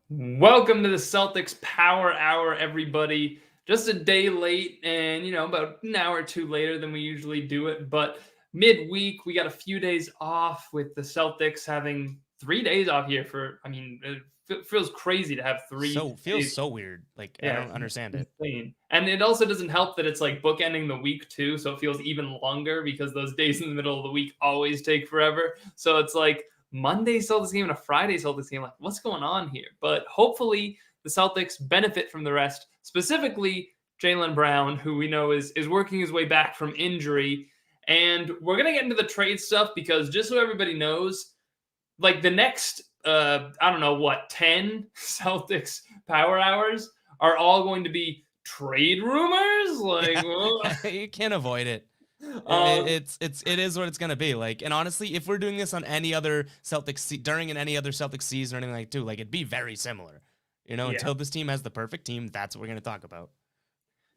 Welcome to the Celtics Power Hour, everybody. Just a day late and, about an hour or two later than we usually do it. But midweek, we got a few days off with the Celtics having 3 days off here it feels crazy to have three So feels days. so weird. Like I Yeah, don't understand it. insane. And it also doesn't help that it's like bookending the week too, so it feels even longer because those days in the middle of the week always take forever. So it's like Monday Celtics game and a Friday Celtics game. Like, what's going on here? But hopefully the Celtics benefit from the rest, specifically Jaylen Brown, who we know is working his way back from injury. And we're gonna get into the trade stuff because just so everybody knows, like the next I don't know what 10 Celtics power hours are all going to be trade rumors. Like, Yeah, well, you can't avoid it. um, It is what it's gonna be. Like, and honestly, if we're doing this on any other during any other Celtics season or anything like too, like it'd be very similar. yeah. Until this team has the perfect team, that's what we're gonna talk about.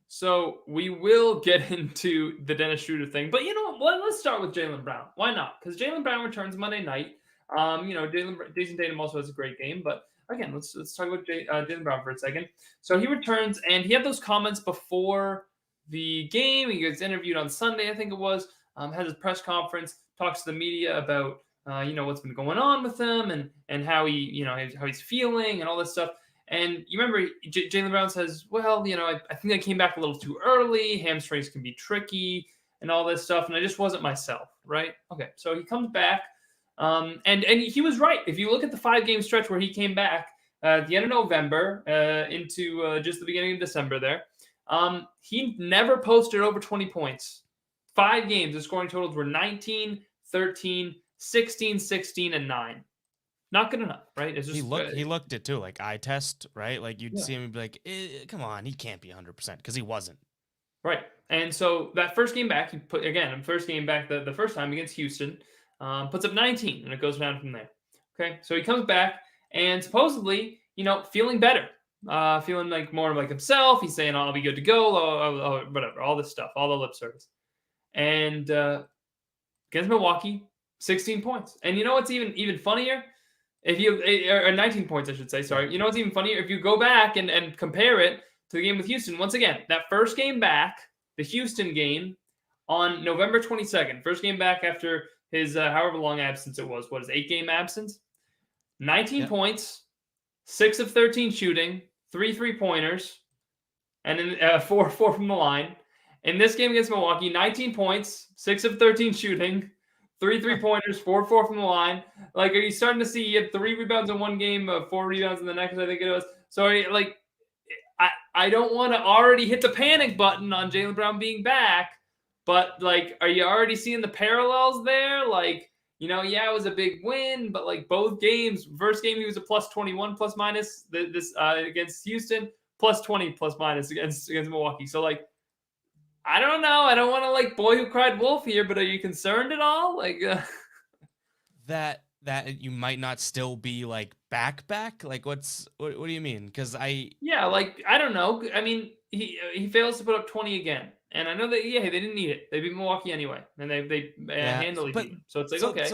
So we will get into the Dennis Schroder thing, but you know what? Let's start with Jaylen Brown. Why not? Because Jaylen Brown returns Monday night. Jason Tatum also has a great game, but again, let's talk about Jaylen Brown for a second. So he returns, and he had those comments before the game. He gets interviewed on Sunday, I think it was. Had his press conference, talks to the media about what's been going on with him and how how he's feeling and all this stuff. And you remember Jaylen Brown says, well, I think I came back a little too early. Hamstrings can be tricky and all this stuff. And I just wasn't myself, right? Okay. So he comes back. And he was right. If you look at the 5 game stretch where he came back at the end of November into just the beginning of December there, he never posted over 20 points. 5 games, the scoring totals were 19, 13, 16, 16, and 9. Not good enough, right? It's He just looked he looked it too, like eye test, right? Like you'd yeah. see him and be like, come on, he can't be 100% because he wasn't. Right. And so that first game back, he put again, first game back the first time against Houston, puts up 19, and it goes down from there. Okay. So he comes back and supposedly, feeling better, feeling like more like himself. He's saying, I'll be good to go, whatever, all this stuff, all the lip service. And against Milwaukee, 16 points. And you know what's even funnier? If you or 19 points, I should say. Yeah. Sorry. You know what's even funnier? If you go back and compare it to the game with Houston, once again, that first game back, the Houston game on November 22nd, first game back after his however long absence it was. What is 8 game absence? 19 Yep. points, 6 of 13 shooting, 3 3 pointers, and then four from the line. In this game against Milwaukee, 19 points, 6 of 13 shooting, three Huh. pointers, 4 from the line. Like, are you starting to see he had 3 rebounds in one game, 4 rebounds in the next? I think it was. So, like, I don't want to already hit the panic button on Jaylen Brown being back, but like, are you already seeing the parallels there? Like, yeah, it was a big win, but like both games, first game he was a plus 21 plus minus this against Houston, plus 20 plus minus against Milwaukee. So like, I don't know. I don't want to like boy who cried wolf here, but are you concerned at all? Like, That you might not still be like back. Like what do you mean? Because I yeah, like I don't know. I mean, he fails to put up 20 again, and I know that they didn't need it. They beat Milwaukee anyway, and they Yeah, handily but beat them. So it's like so okay,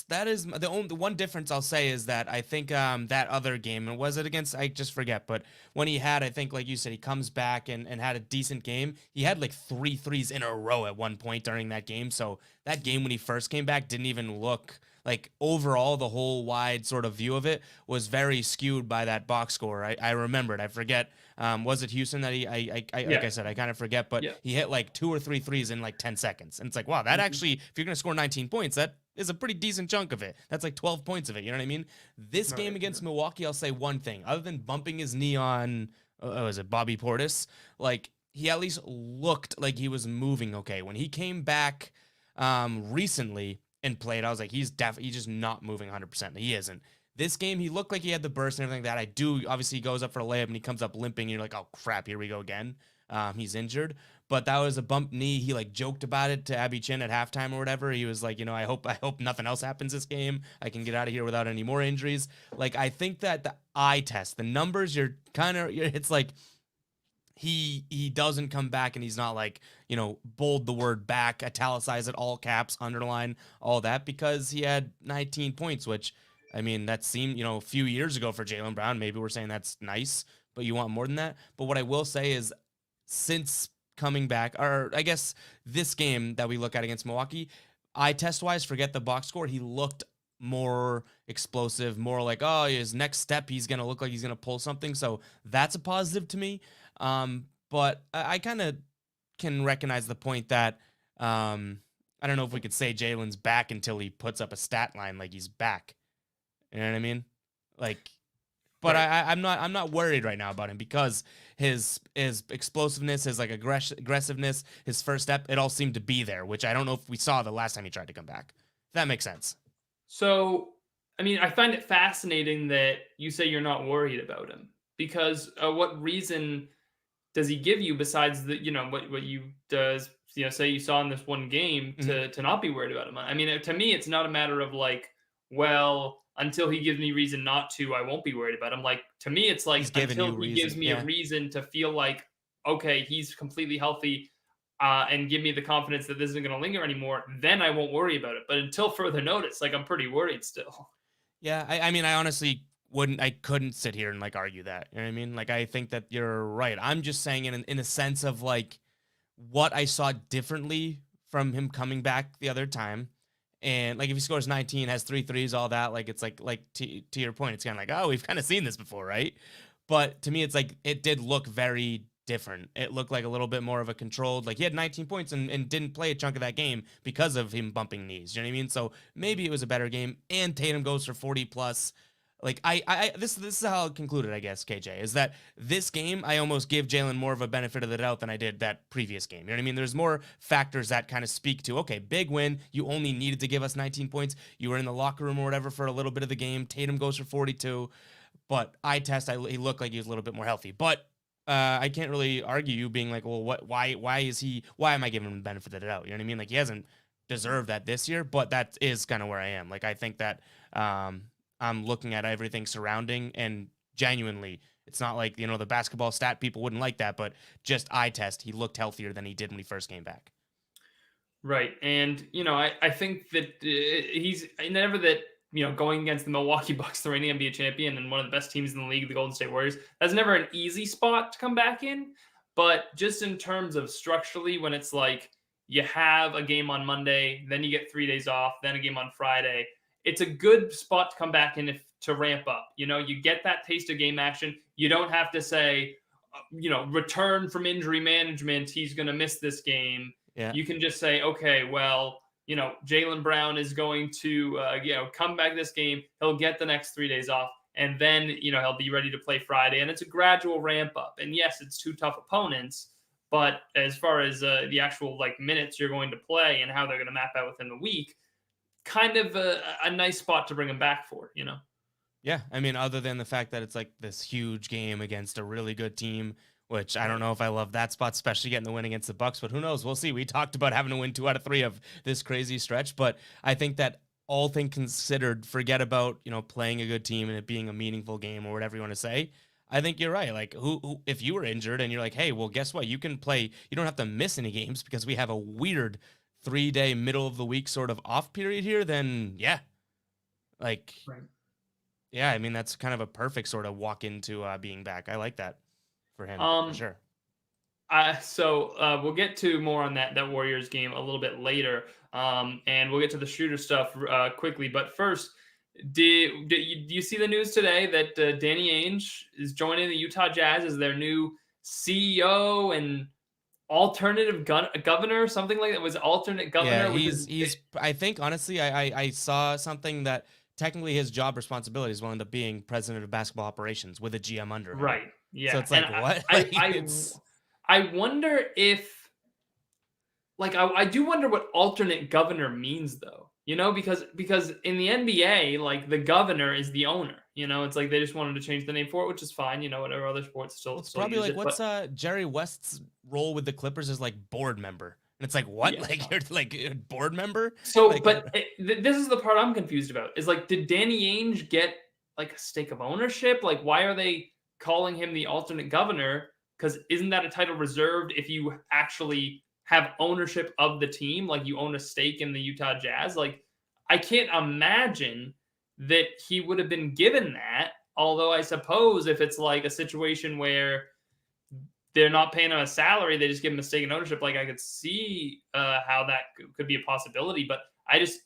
that is the one difference I'll say is that I think that other game, and was it against, I just forget, but when he had, I think like you said, he comes back and had a decent game. He had like three threes in a row at one point during that game. So that game when he first came back didn't even look like, overall the whole wide sort of view of it was very skewed by that box score. I remember it. I forget. Was it Houston that I like yeah, I said, I kind of forget, but yeah, he hit like two or three threes in like 10 seconds. And it's like, wow, that mhm, actually, if you're going to score 19 points, that is a pretty decent chunk of it. That's like 12 points of it. You know what I mean? This game right, against Milwaukee, I'll say one thing. Other than bumping his knee on, was it Bobby Portis? Like, he at least looked like he was moving okay. When he came back recently and played, I was like, he's just not moving 100%. He isn't. This game, he looked like he had the burst and everything like that. I do. Obviously, he goes up for a layup and he comes up limping. And you're like, oh crap, here we go again. He's injured, but that was a bump knee. He like joked about it to Abby Chin at halftime or whatever. He was like, I hope nothing else happens this game. I can get out of here without any more injuries. Like, I think that the eye test, the numbers, it's like he doesn't come back and he's not like, bold the word back, italicize it, all caps, underline, all that, because he had 19 points, which I mean, that seemed, a few years ago for Jaylen Brown. Maybe we're saying that's nice, but you want more than that. But what I will say is, since coming back, or I guess this game that we look at against Milwaukee, eye test wise, forget the box score, he looked more explosive, more like, oh, his next step, he's going to look like he's going to pull something. So that's a positive to me. But I kind of can recognize the point that I don't know if we could say Jalen's back until he puts up a stat line like he's back. You know what I mean? Like, but Right. I'm not worried right now about him because his explosiveness, his like aggressiveness, his first step, it all seemed to be there, which I don't know if we saw the last time he tried to come back. If that makes sense. So, I mean, I find it fascinating that you say you're not worried about him because what reason does he give you besides the what you does say you saw in this one game Mhm. to not be worried about him? I mean, to me, it's not a matter of like, well, until he gives me reason not to, I won't be worried about him. Like to me, it's He's like given until you he gives reason. me a Yeah. reason to feel like okay, he's completely healthy. And give me the confidence that this isn't going to linger anymore, then I won't worry about it. But until further notice, like I'm pretty worried still. Yeah, I mean, I honestly I couldn't sit here and like argue that. You know what I mean? Like, I think that you're right. I'm just saying in a sense of like what I saw differently from him coming back the other time. And like, if he scores 19, has three threes, all that, like, it's like to your point, it's kind of like, oh, we've kind of seen this before, right? But to me, it's like it did look very different. It looked like a little bit more of a controlled, like he had 19 points and didn't play a chunk of that game because of him bumping knees. You know what I mean? So maybe it was a better game. And Tatum goes for 40 plus. Like this is how I concluded, I guess, KJ, is that this game I almost give Jalen more of a benefit of the doubt than I did that previous game. You know what I mean? There's more factors that kind of speak to, okay, big win. You only needed to give us 19 points. You were in the locker room or whatever for a little bit of the game. Tatum goes for 42. But eye test, he looked like he was a little bit more healthy. But I can't really argue you being like, well, what? Why am I giving him the benefit of the doubt? You know what I mean? Like he hasn't deserved that this year, but that is kind of where I am. Like I think that I'm looking at everything surrounding, and genuinely, it's not like the basketball stat people wouldn't like that, but just eye test, he looked healthier than he did when he first came back. Right. And, I think that he's never that, going against the Milwaukee Bucks, the reigning NBA champion and one of the best teams in the league, the Golden State Warriors, that's never an easy spot to come back in. But just in terms of structurally, when it's like you have a game on Monday, then you get 3 days off, then a game on Friday, it's a good spot to come back in to ramp up. You get that taste of game action. You don't have to say, return from injury management, he's going to miss this game. Yeah. You can just say, okay, well, Jaylen Brown is going to, come back this game. He'll get the next 3 days off, and then, he'll be ready to play Friday. And it's a gradual ramp up. And yes, it's two tough opponents, but as far as the actual like minutes you're going to play and how they're going to map out within the week, kind of a nice spot to bring him back for. Yeah, I mean, other than the fact that it's like this huge game against a really good team, which I don't Right. know if I love that spot, especially getting the win against the Bucks. But who knows? We'll see. We talked about having to win 2 out of 3 of this crazy stretch, but I think that all things considered, forget about playing a good team and it being a meaningful game or whatever you want to say. I think you're right. Like, who if you were injured and you're like, hey, well, guess what? You can play. You don't have to miss any games because we have a weird 3 day middle of the week sort of off period here. Then yeah, like Right. yeah, I mean that's kind of a perfect sort of walk into being back. I like that for him for Um, sure. so we'll get to more on that Warriors game a little bit later, and we'll get to the shooter stuff quickly. But first, do you see the news today that Danny Ainge is joining the Utah Jazz as their new CEO and alternative governor, something like that? Was alternate Yeah, governor, which is he's. I think honestly, I saw something that technically his job responsibilities will end up being president of basketball operations with a GM under him. right. So Yeah, it's and like what? I Like I it's I wonder if like I do wonder what alternate governor means though. Because in the NBA, like the governor is the owner. It's like they just wanted to change the name for it, which is fine. Whatever other sports well, still it's still probably use like it. But what's Jerry West's role with the Clippers is like board member, and it's like what? yeah. Like you're like a board member? So, Like but this is the part I'm confused about. Is like, did Danny Ainge get like a stake of ownership? Like, why are they calling him the alternate governor? Because isn't that a title reserved if you actually have ownership of the team? Like, you own a stake in the Utah Jazz. Like, I can't imagine that he would have been given that. Although I suppose if it's like a situation where they're not paying him a salary, they just give him mistaken ownership. Like I could see how that could be a possibility, but I just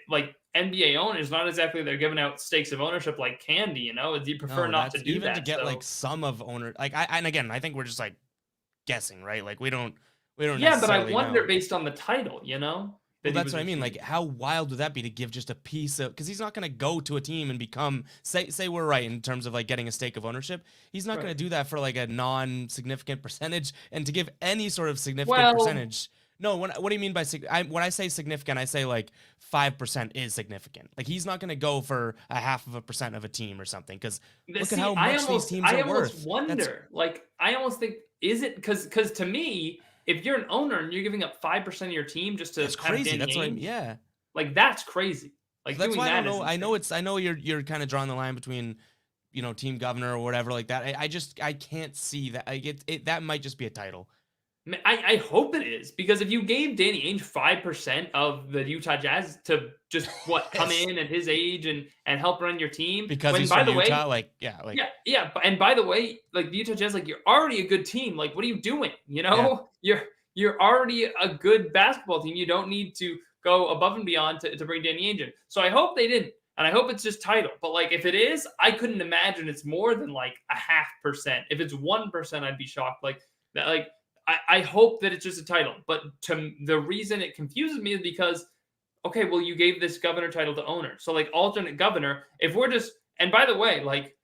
like NBA owners, not exactly they're giving out stakes of ownership like candy. You know, you prefer No, not to that's do even to that. get like So some of owner. Like and again, I think we're just like guessing, right? Like we don't yeah, but I necessarily wonder know. based on the title, you know, Well, that he that's was what I mean. receiving. Like, how wild would that be to give just a piece of? Because he's not going to go to a team and become. Say we're right in terms of like getting a stake of ownership. He's not going to Right. do that for like a non-significant percentage. And to give any sort of significant Well, percentage. No, what do you mean by when I say significant? I say like 5% is significant. Like he's not going to go for a half of a percent of a team or something. Because look at see, how much these teams I are almost worth. That's wonder. Like, I almost think is it because to me, if you're an owner and you're giving up 5% of your team just to that's have crazy. Danny That's what I mean. Ainge, Yeah. like that's crazy. So Like that's doing why I don't that is know. I know insane. it's. I know you're kind of drawing the line between team governor or whatever like that. I can't see that. That might just be a title. I hope it is because if you gave Danny Ainge 5% of the Utah Jazz to just what come Yes. in at his age and help run your team, Because when he's by from the way, Utah, like yeah, like and by the way, like the Utah Jazz, like you're already a good team. Like what are you doing? You yeah. know, you're already a good basketball team. You don't need to go above and beyond to bring Danny Ainge in. So I hope they didn't. And I hope it's just title. But like if it is, I couldn't imagine it's more than like a 0.5%. If it's 1%, I'd be shocked. Like that, like I hope that it's just a title. But the reason it confuses me is because okay, well, you gave this governor title to owner. So like alternate governor, if we're just and by the way, like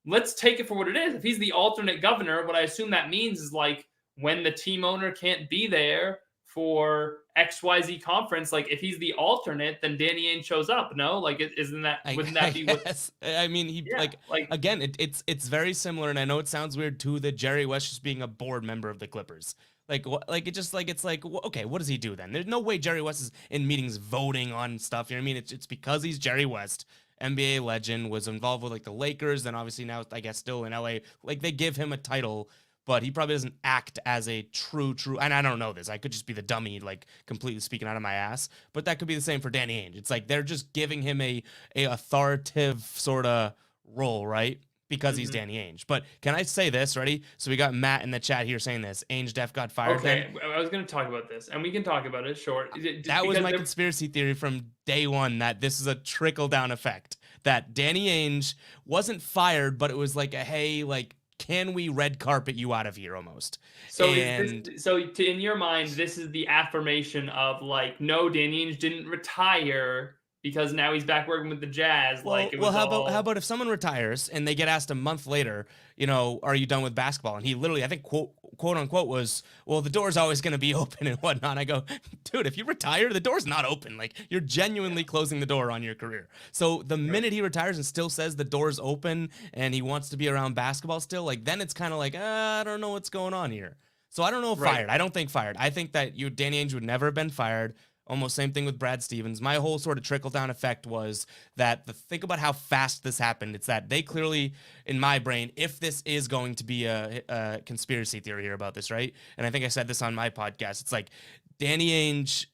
let's take it for what it is. If he's the alternate governor, what I assume that means is like when the team owner can't be there for XYZ conference, like if he's the alternate, then Danny Ainge shows up. No, like isn't that wouldn't I that be what guess. I mean, he yeah, like like again, it's very similar, and I know it sounds weird too that Jerry West just being a board member of the Clippers. Like what? Like it just like it's like okay, what does he do then? There's no way Jerry West is in meetings voting on stuff. You know what I mean? It's because he's Jerry West, NBA legend, was involved with like the Lakers, and obviously now I guess still in LA. Like they give him a title, but he probably doesn't act as a true. And I don't know this. I could just be the dummy, like completely speaking out of my ass. But that could be the same for Danny Ainge. It's like they're just giving him a authoritative sort of role, right? Because he's mhm. Danny Ainge. But can I say this? Ready? So we got Matt in the chat here saying this. Ainge Def got fired then. Okay, I was going to talk about this, and we can talk about it short, That was because my conspiracy theory from day one that this is a trickle down effect. That Danny Ainge wasn't fired, but it was like a hey, like, can we red carpet you out of here almost? so is And this so in your mind this is the affirmation of like no, Danny Ainge didn't retire because now he's back working with the Jazz, like it well, was how all about if someone retires and they get asked a month later, are you done with basketball? And he literally, I think, quote unquote, was, well, the door's always going to be open and whatnot. I go, dude, if you retire, the door's not open. Like you're genuinely closing the door on your career. So the right. minute he retires and still says the door's open and he wants to be around basketball still, like then it's kind of like, I don't know what's going on here. So I don't know if Right. fired. I don't think fired. I think that Danny Ainge would never have been fired. Almost same thing with Brad Stevens. My whole sort of trickle down effect was that think about how fast this happened. It's that they clearly, in my brain, if this is going to be a conspiracy theory here about this, right? And I think I said this on my podcast. It's like Danny Ainge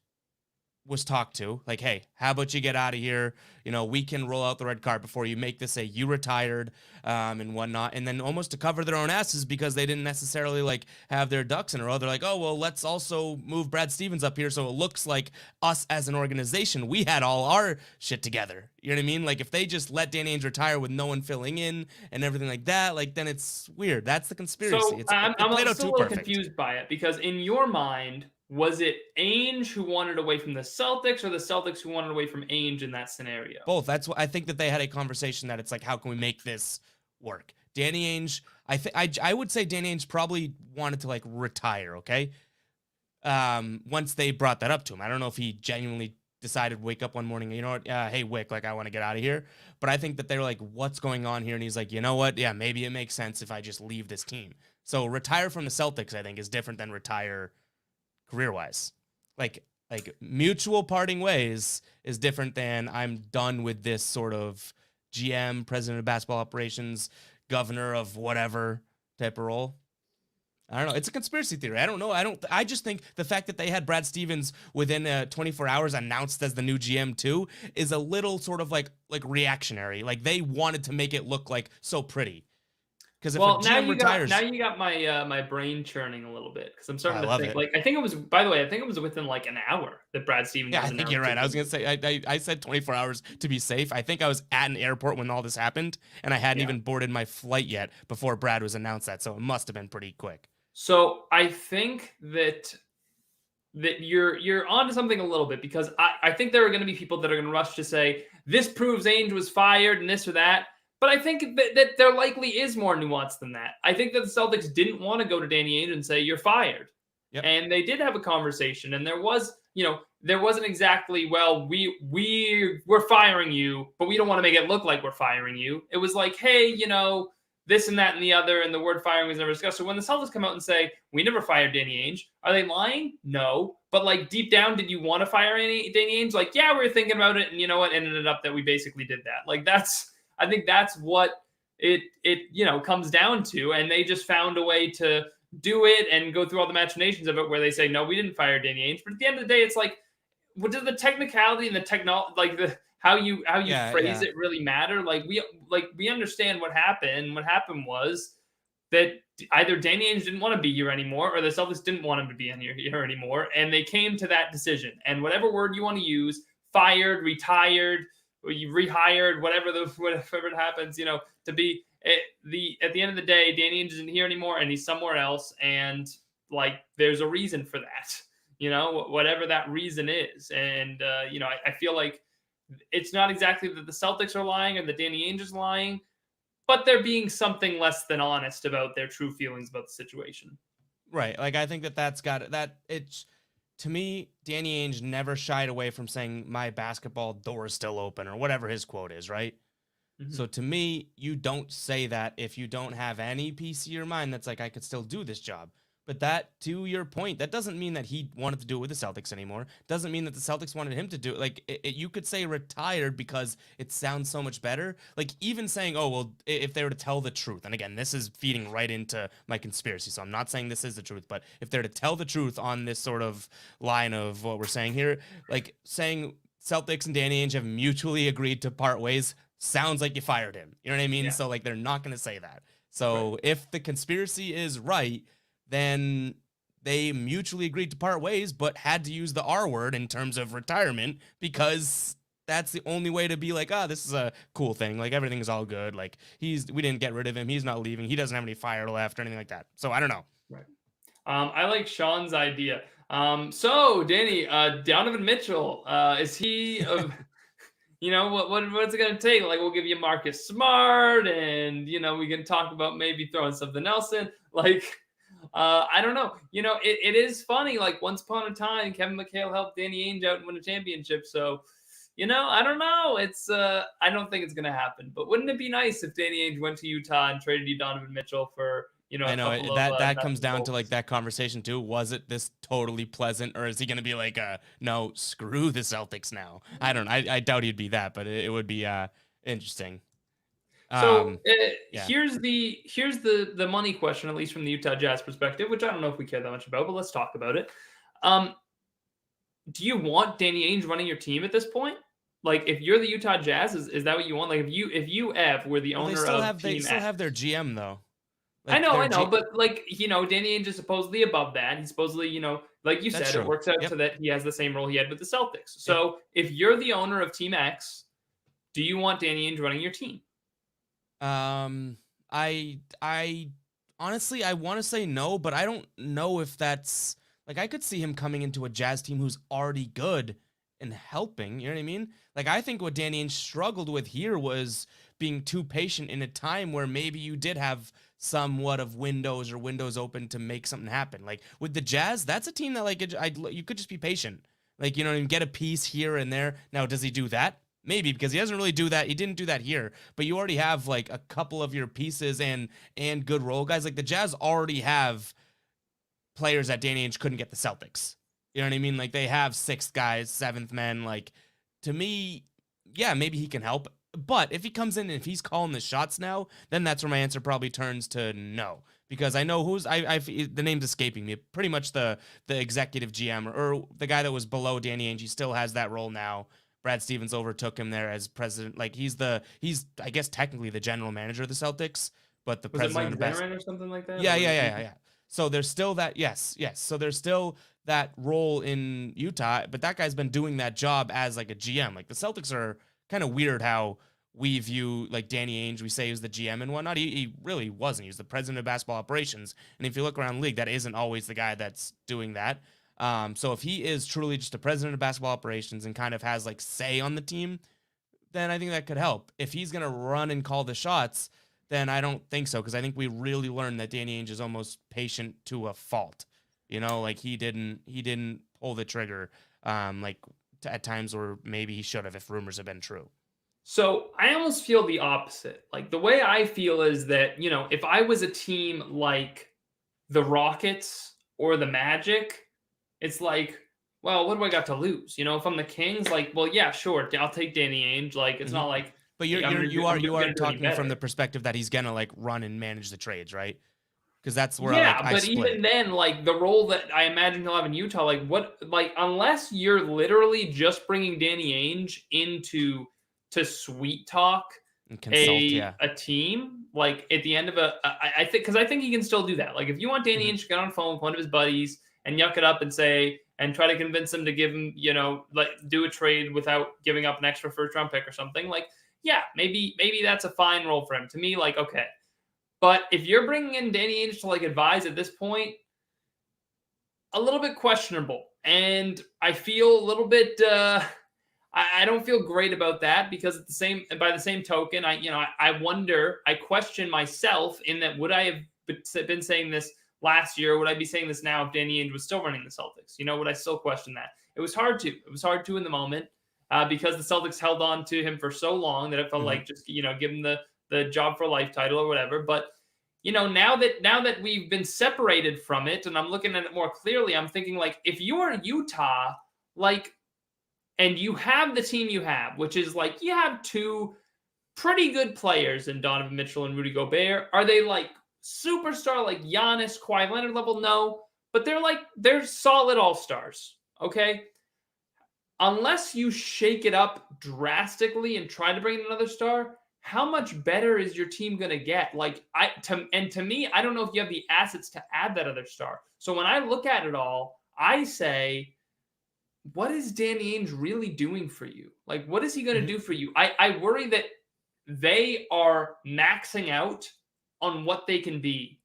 was talked to, like, hey, how about you get out of here? We can roll out the red card before you make this you retired and whatnot. And then almost to cover their own asses because they didn't necessarily like have their ducks in a row. They're like, oh, well, let's also move Brad Stevens up here so it looks like us as an organization, we had all our shit together. You know what I mean? Like if they just let Danny Ainge retire with no one filling in and everything like that, like then it's weird. That's the conspiracy. So It played I'm out still too a little perfect. confused by it because in your mind, was it Ainge who wanted away from the Celtics or the Celtics who wanted away from Ainge in that scenario? Both. That's what I think that they had a conversation that it's like, how can we make this work? Danny Ainge, I would say Danny Ainge probably wanted to like retire. Okay. Once they brought that up to him, I don't know if he genuinely decided wake up one morning, you know what? Hey Wick, like I want to get out of here. But I think that they were like, what's going on here? And he's like, you know what? Yeah, maybe it makes sense if I just leave this team. So retire from the Celtics, I think, is different than retire career wise. Like mutual parting ways is different than I'm done with this sort of GM, president of basketball operations, governor of whatever type of role. I don't know. It's a conspiracy theory. I don't know. I just think the fact that they had Brad Stevens within 24 hours announced as the new GM too is a little sort of like reactionary. Like they wanted to make it look like so pretty. Because if a Well, GM now retires, you got my my brain churning a little bit because I'm oh, I starting to love think. it. Like, I think it was. By the way, I think it was within like an hour that Brad Stevens Yeah, was I think you're announced right. as I the was gonna new. say I said 24 hours to be safe. I think I was at an airport when all this happened, and I hadn't Yeah. even boarded my flight yet before Brad was announced that. So it must have been pretty quick. So I think that you're onto something a little bit because I think there are going to be people that are going to rush to say this proves Ainge was fired and this or that. But I think that there likely is more nuance than that. I think that the Celtics didn't want to go to Danny Ainge and say you're fired, Yep. and they did have a conversation, and there was there wasn't exactly well we're firing you, but we don't want to make it look like we're firing you. It was like hey this and that and the other, and the word firing was never discussed. So when the Celtics come out and say we never fired Danny Ainge, are they lying? No, but like deep down, did you want to fire Danny Ainge? Like, yeah, we were thinking about it, and you know what? Ended up that we basically did that. Like I think that's what it comes down to, and they just found a way to do it and go through all the machinations of it, where they say no, we didn't fire Danny Ainge, but at the end of the day, it's like what does the technicality and the like the how you Yeah, phrase yeah. it really matter? Like we understand what happened. What happened was that either Danny Ainge didn't want to be here anymore, or the Celtics didn't want him to be here anymore, and they came to that decision. And whatever word you want to use, fired, retired, or you rehired, whatever it happens, to be at the end of the day, Danny Ainge isn't here anymore, and he's somewhere else, and like there's a reason for that. Whatever that reason is. And, I feel like it's not exactly that the Celtics are lying or that Danny Ainge is lying, but they're being something less than honest about their true feelings about the situation. Right. Like I think that's got it. That it's to me, Danny Ainge never shied away from saying my basketball door is still open or whatever his quote is, right? Mhm. So to me, you don't say that if you don't have any piece of your mind that's like, I could still do this job. But that, to your point, that doesn't mean that he wanted to do it with the Celtics anymore. Doesn't mean that the Celtics wanted him to do it. Like, you could say retired because it sounds so much better. Like, even saying, oh, well, if they were to tell the truth, and again, this is feeding right into my conspiracy, so I'm not saying this is the truth, but if they're to tell the truth on this sort of line of what we're saying here, like saying Celtics and Danny Ainge have mutually agreed to part ways sounds like you fired him. You know what I mean? Yeah. So like they're not going to say that. Right. So if the conspiracy is right, then they mutually agreed to part ways, but had to use the R word in terms of retirement because that's the only way to be like, ah, this is a cool thing. Like everything is all good. Like we didn't get rid of him. He's not leaving. He doesn't have any fire left or anything like that. So I don't know. Right. I like Sean's idea. So Danny, Donovan Mitchell, is he? What's it gonna take? Like, we'll give you Marcus Smart, and we can talk about maybe throwing something else in. Like, I don't know. It is funny. Like, once upon a time, Kevin McHale helped Danny Ainge out and win a championship. So, I don't know. I don't think it's gonna happen. But wouldn't it be nice if Danny Ainge went to Utah and traded you Donovan Mitchell for I a know couple of that nuts comes and down to like bolts? that conversation too. Was it this totally pleasant, or is he going to be like, no, screw the Celtics now? I don't. I doubt he'd be that, but it would be interesting. So Yeah. here's the money question, at least from the Utah Jazz perspective, which I don't know if we care that much about, but let's talk about it. Um, do you want Danny Ainge running your team at this point? Like, if you're the Utah Jazz, is that what you want? Like, if you Ev were the Well, owner of they Team still X. have their GM though. I Like know, their I know, G. but like Danny Ainge is supposedly above that. He's supposedly, like you That's said, it true. works out Yep. to that he has the same role he had with the Celtics. Yep. So if you're the owner of Team X, do you want Danny Ainge running your team? Um, I honestly I want to say no, but I don't know if that's like I could see him coming into a Jazz team who's already good and helping. You know what I mean? Like I think what Danny Ainge struggled with here was being too patient in a time where maybe you did have somewhat of windows open to make something happen. Like with the Jazz, that's a team that like you could just be patient. Like you know, and get a piece here and there. Now, does he do that? Maybe because he doesn't really do that. He didn't do that here, but you already have like a couple of your pieces and good role guys. Like the Jazz already have players that Danny Ainge couldn't get the Celtics. You know what I mean? Like they have sixth guys, seventh men. Like to me, yeah, maybe he can help. But if he comes in and if he's calling the shots now, then that's where my answer probably turns to no. Because I know the name's escaping me. Pretty much the executive GM or the guy that was below Danny Ainge. He still has that role now. Brad Stevens overtook him there as president. Like he's I guess technically the general manager of the Celtics, but the Was it Mike president of best. Zimmerman or something like that? Yeah, yeah, yeah, yeah, yeah. So there's still that. Yes, yes. So there's still that role in Utah, but that guy's been doing that job as like a GM. Like the Celtics are kind of weird how we view like Danny Ainge. We say he was the GM and whatnot. He really wasn't. He was the president of basketball operations. And if you look around the league, that isn't always the guy that's doing that. So if he is truly just a president of basketball operations and kind of has like say on the team, then I think that could help. If he's gonna run and call the shots, then I don't think so, because I think we really learned that Danny Ainge is almost patient to a fault. You know, like he didn't pull the trigger at times where maybe he should have if rumors have been true. So I almost feel the opposite. Like the way I feel is that, if I was a team like the Rockets or the Magic, it's like, well, what do I got to lose? If I'm the Kings, like, well, yeah, sure, I'll take Danny Ainge. Like, it's not like, but I'm gonna you do- are I'm you gonna are do any talking from better. the perspective that he's gonna like run and manage the trades, right? Because that's where Yeah, I but split even it. then, like the role that I imagine he'll have in Utah, unless you're literally just bringing Danny Ainge to sweet talk And consult, yeah. a team, like at the end of I think because I think he can still do that. Like if you want Danny Ainge to get on the phone with one of his buddies and yuck it up and say and try to convince him to give him, like do a trade without giving up an extra first round pick or something, like yeah, maybe that's a fine role for him. To me, like okay. But if you're bringing in Danny Ainge to like advise at this point, a little bit questionable. And I feel a little bit I don't feel great about that because by the same token, I wonder, I question myself in that would I have been saying this last year? Would I be saying this now if Danny Ainge was still running the Celtics? Would I still question that? It was hard to. It was hard to in the moment because the Celtics held on to him for so long that it felt like just give him the job for life title or whatever. But now that we've been separated from it and I'm looking at it more clearly, I'm thinking like if you're Utah, like, and you have the team you have, which is like you have two pretty good players in Donovan Mitchell and Rudy Gobert. Are they like superstar like Giannis, Kawhi Leonard level? No, but they're solid all-stars. Okay. Unless you shake it up drastically and try to bring in another star, how much better is your team going to get? Like to me, I don't know if you have the assets to add that other star. So when I look at it all, I say, what is Danny Ainge really doing for you? Like, what is he going to do for you? I worry that they are maxing out on what they can be,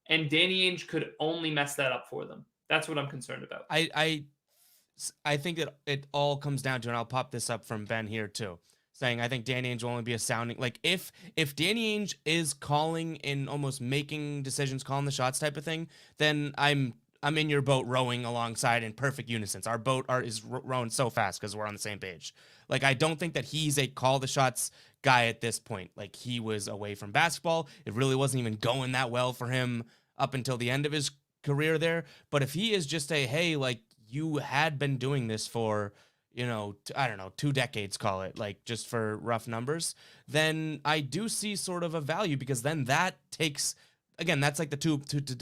and Danny Ainge could only mess that up for them. That's what I'm concerned about. I think that it all comes down to, and I'll pop this up from Ben here too, saying I think Danny Ainge will only be a sounding, like if Danny Ainge is calling and almost making decisions, calling the shots type of thing, then I'm in your boat rowing alongside in perfect unison. Our boat is rowing so fast because we're on the same page. Like, I don't think that he's a call the shots guy at this point. Like, he was away from basketball. It really wasn't even going that well for him up until the end of his career there. But if he is just hey, like, you had been doing this for, I don't know, 2 decades, call it, like, just for rough numbers, then I do see sort of a value, because then that takes... Again, that's like the two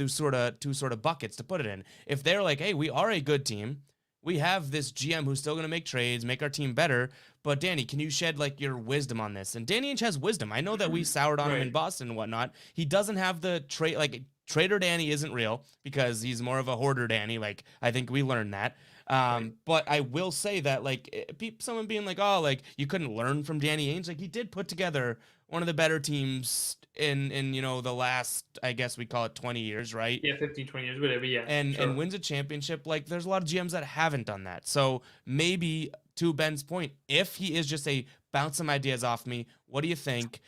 sort of buckets to put it in. If they're like, hey, we are a good team, we have this GM who's still going to make trades, make our team better, but Danny, can you shed like your wisdom on this? And Danny Ainge has wisdom. I know that we soured on him in Boston and whatnot. He doesn't have the trade, like Trader Danny isn't real because he's more of a hoarder Danny. Like, I think we learned that. But I will say that, like, someone being like, oh, like, you couldn't learn from Danny Ainge. Like, he did put together one of the better teams in the last, I guess we call it 20 years, right? Yeah, 15, 20 years, whatever, yeah. And wins a championship. Like, there's a lot of GMs that haven't done that. So maybe, to Ben's point, if he is just bounce some ideas off me, what do you think?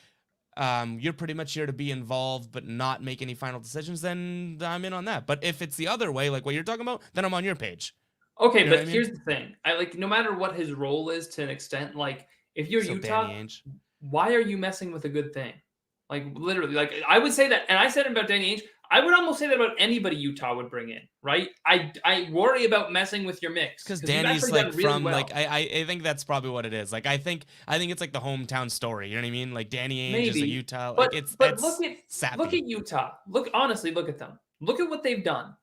You're pretty much here to be involved but not make any final decisions, then I'm in on that. But if it's the other way, like what you're talking about, then I'm on your page. Okay, but here's the thing. I like, no matter what his role is to an extent, like if you're Utah, Danny Ainge, why are you messing with a good thing? Like literally, like I would say that, and I said about Danny Ainge, I would almost say that about anybody Utah would bring in, right? I worry about messing with your It's mix because because you've Danny's actually like done really from well. like I think that's probably what it is. Like I think it's like the hometown story. You know what I mean? Like Danny Ainge is a Maybe, Utah. Like but but it's look sappy. at Utah. Look honestly, look at them. Look at what they've done.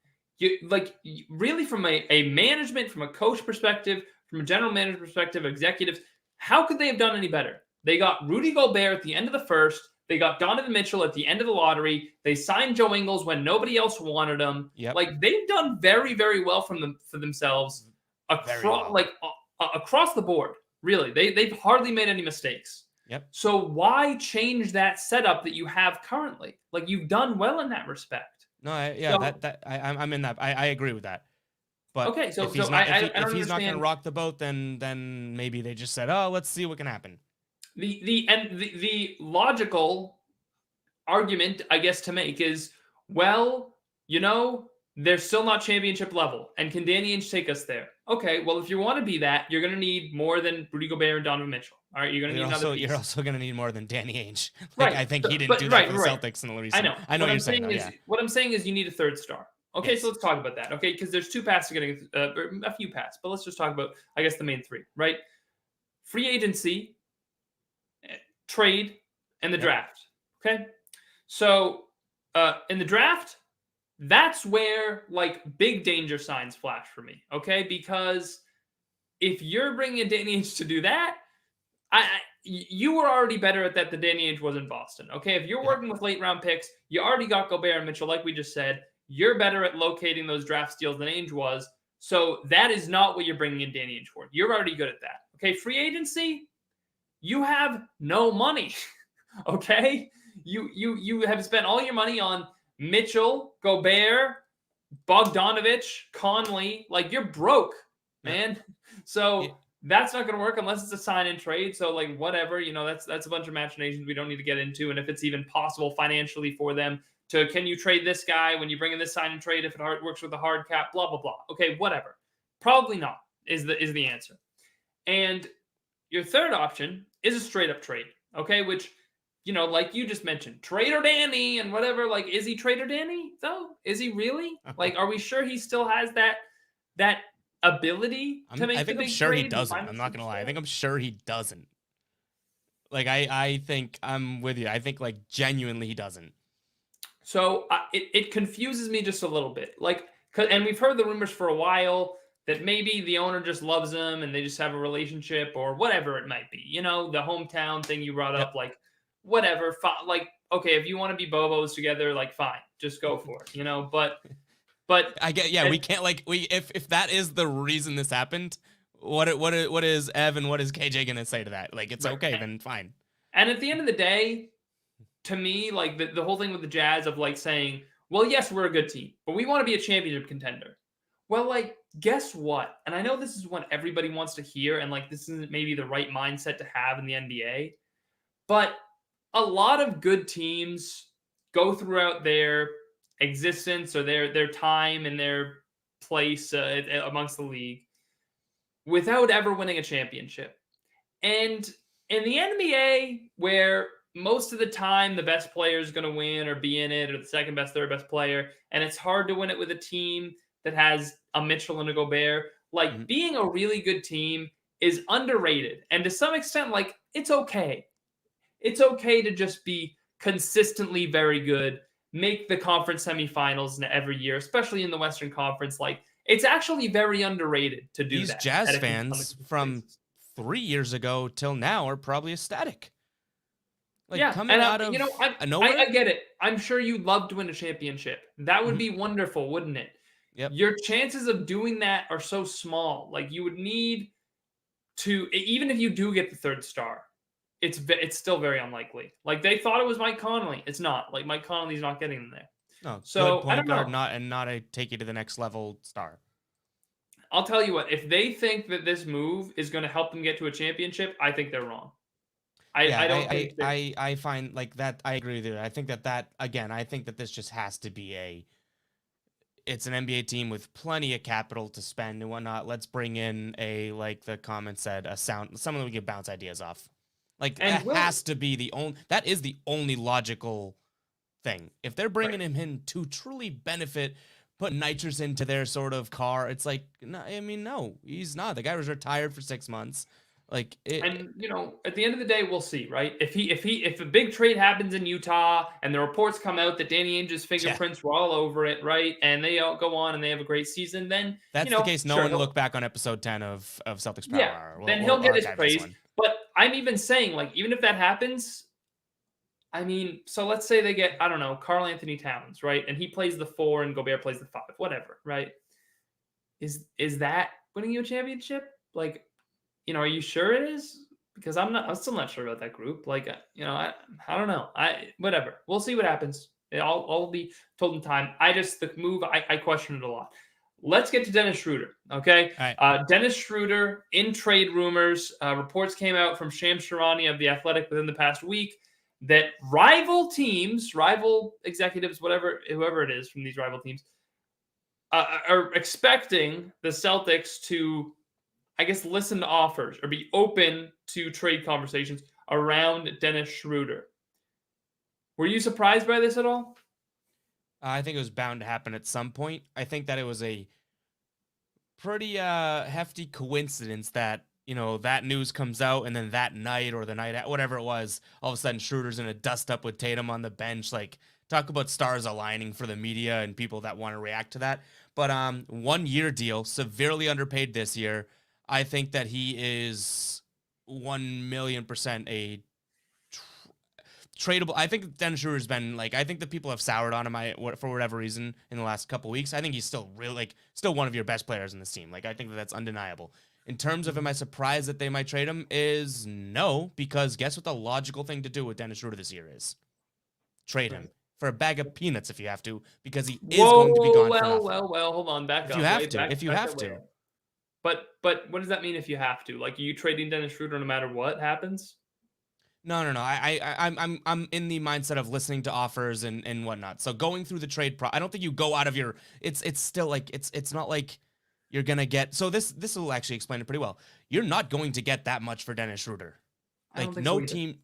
Really from a management, from a coach perspective, from a general manager perspective, executives. How could they have done any better? They got Rudy Gobert at the end of the first. They got Donovan Mitchell at the end of the lottery. They signed Joe Ingles when nobody else wanted him. Yep, Like they've done very, very well from them for themselves very across well. across the board. Really, they've hardly made any mistakes. Yep. So why change that setup that you have currently? Like you've done well in that respect. No, yeah, So I'm in that. I agree with that. But okay, if so he's not I if don't he's not gonna understand rock the boat, then maybe they just said, oh, let's see what can happen. the logical argument, I guess, to make is, well, they're still not championship level. And can Danny Ainge take us there? Okay, well, if you want to be that, you're going to need more than Rudy Gobert and Donovan Mitchell. All right, you're going to need another You're piece. also gonna need more than Danny Ainge. Like Right. I think he didn't But do that right, for the right. Celtics in the I recent. know. I know what you're saying though. Yeah. What I'm saying is you need a third star. Okay, so Yes. let's talk about that. Okay, because there's two paths to getting or a few paths, but let's just talk about I guess the main three, right? Free agency, trade, and the Yep. draft. Okay, so in the draft, that's where like big danger signs flash for me. Okay, because if you're bringing in Danny Ainge to do that, you were already better at that than Danny Ainge was in Boston. Okay, if you're Yep. working with late round picks, you already got Gobert and Mitchell, like we just said. You're better at locating those draft steals than Ainge was. So that is not what you're bringing in Danny Ainge for. You're already good at that. Okay, free agency, you have no money. Okay, you have spent all your money on Mitchell, Gobert, Bogdanovich, Conley. Like you're broke, Yep. man. So Yeah. that's not going to work unless it's a sign and trade. So like whatever, that's a bunch of machinations we don't need to get into. And if it's even possible financially for them to, can you trade this guy when you bring in this sign and trade if it works with a hard cap? Blah blah blah. Okay, whatever. Probably not is the answer. And your third option is a straight up trade. Okay, which like you just mentioned, Trader Danny and whatever. Like, is he Trader Danny though? Is he really? Like, are we sure he still has that ability to I make the think I'm big sure he trade and doesn't. find I'm the not gonna lie. I superstar? think I'm sure he doesn't. Like I think I'm with you. I think like genuinely he doesn't. So it confuses me just a little bit. Like, and we've heard the rumors for a while that maybe the owner just loves him and they just have a relationship or whatever it might be. The hometown thing you brought Yep. up, like whatever. Like, okay, if you want to be Bobos together, like fine, just go for it. But I get. Yeah, and, we can't like we if that is the reason this happened. What is Ev and what is KJ gonna say to that? Like it's right. okay then fine. And at the end of the day, to me, like the whole thing with the Jazz of like saying, well, yes, we're a good team, but we want to be a championship contender. Well, like, guess what? And I know this is what everybody wants to hear, and like this isn't maybe the right mindset to have in the NBA, but a lot of good teams go throughout their existence or their time and their place amongst the league without ever winning a championship. And in the NBA, where most of the time the best player is going to win or be in it, or the second best, third best player, and it's hard to win it with a team that has a Mitchell and a Gobert, like Mhm. being a really good team is underrated. And to some extent, like it's okay. It's okay to just be consistently very good, make the conference semifinals every year, especially in the Western Conference. Like it's actually very underrated to do These that Jazz on a fans consistent from basis. 3 years ago till now are probably ecstatic. Like Yeah, coming and out of I nowhere. get it. I'm sure you'd love to win a championship. That would Mhm. be wonderful, wouldn't it? Yep. Your chances of doing that are so small. Like you would need to, even if you do get the third star, it's still very unlikely. Like they thought it was Mike Conley. It's not. Like Mike Conley's not getting them there. No, good So I point don't guard, know. not a take you to the next level star. I'll tell you what. If they think that this move is going to help them get to a championship, I think they're wrong. Yeah, I don't think that. I find like that. I agree with you. I think that again. I think that this just has to be a. It's an NBA team with plenty of capital to spend and whatnot. Let's bring in a like the comment said someone we can bounce ideas off. Like And that will has to be the only. That is the only logical thing. If they're bringing him in to truly benefit, put nitrous into their sort of car, it's like, no, I mean, no, he's not. The guy was retired for 6 months. Like it, And at the end of the day, we'll see, right? If a big trade happens in Utah and the reports come out that Danny Ainge's yeah, fingerprints were all over it, right? And they all go on and they have a great season, then that's the case. No sure, one look back on episode 10 of Celtics Power yeah, Hour. then We'll he'll get his archive this praise. one. But I'm even saying, like, even if that happens, I mean, so let's say they get, I don't know, Karl Anthony Towns, right? And he plays the 4 and Gobert plays the 5, whatever, right? Is that winning you a championship? Like, are you sure it is? Because I'm still not sure about that group. Like, I don't know. Whatever. We'll see what happens. I'll be told in time. The move, I question it a lot. Let's get to Dennis Schroder. Okay. All right. Dennis Schroder in trade rumors. Reports came out from Shams Charania of The Athletic within the past week that rival teams, rival executives, whoever it is from these rival teams, are expecting the Celtics to, I guess, listen to offers or be open to trade conversations around Dennis Schroder. Were you surprised by this at all? I think it was bound to happen at some point. I think that it was a pretty hefty coincidence that that news comes out, and then that night or the night whatever it was, all of a sudden Schroeder's in a dust up with Tatum on the bench. Like, talk about stars aligning for the media and people that want to react to that. But 1 year deal, severely underpaid this year. I think that he is 1,000,000% a tradable. I think Dennis Schroeder's been like, I think that people have soured on him for whatever reason in the last couple weeks. I think he's still still one of your best players in this team. Like, I think that's undeniable. In terms of, am I surprised that they might trade him? Is no, because guess what the logical thing to do with Dennis Schroeder this year is? Trade him for a bag of peanuts if you have to, because he is going to be gone for nothing. Well, hold on, back if up. you have to, if you have to. But what does that mean if you have to? Like, are you trading Dennis Schroeder no matter what happens? No. I'm in the mindset of listening to offers and whatnot. So going through the trade I don't think you go out of your. It's still like it's not like you're gonna get. So this will actually explain it pretty well. You're not going to get that much for Dennis Schroeder. Like, no team.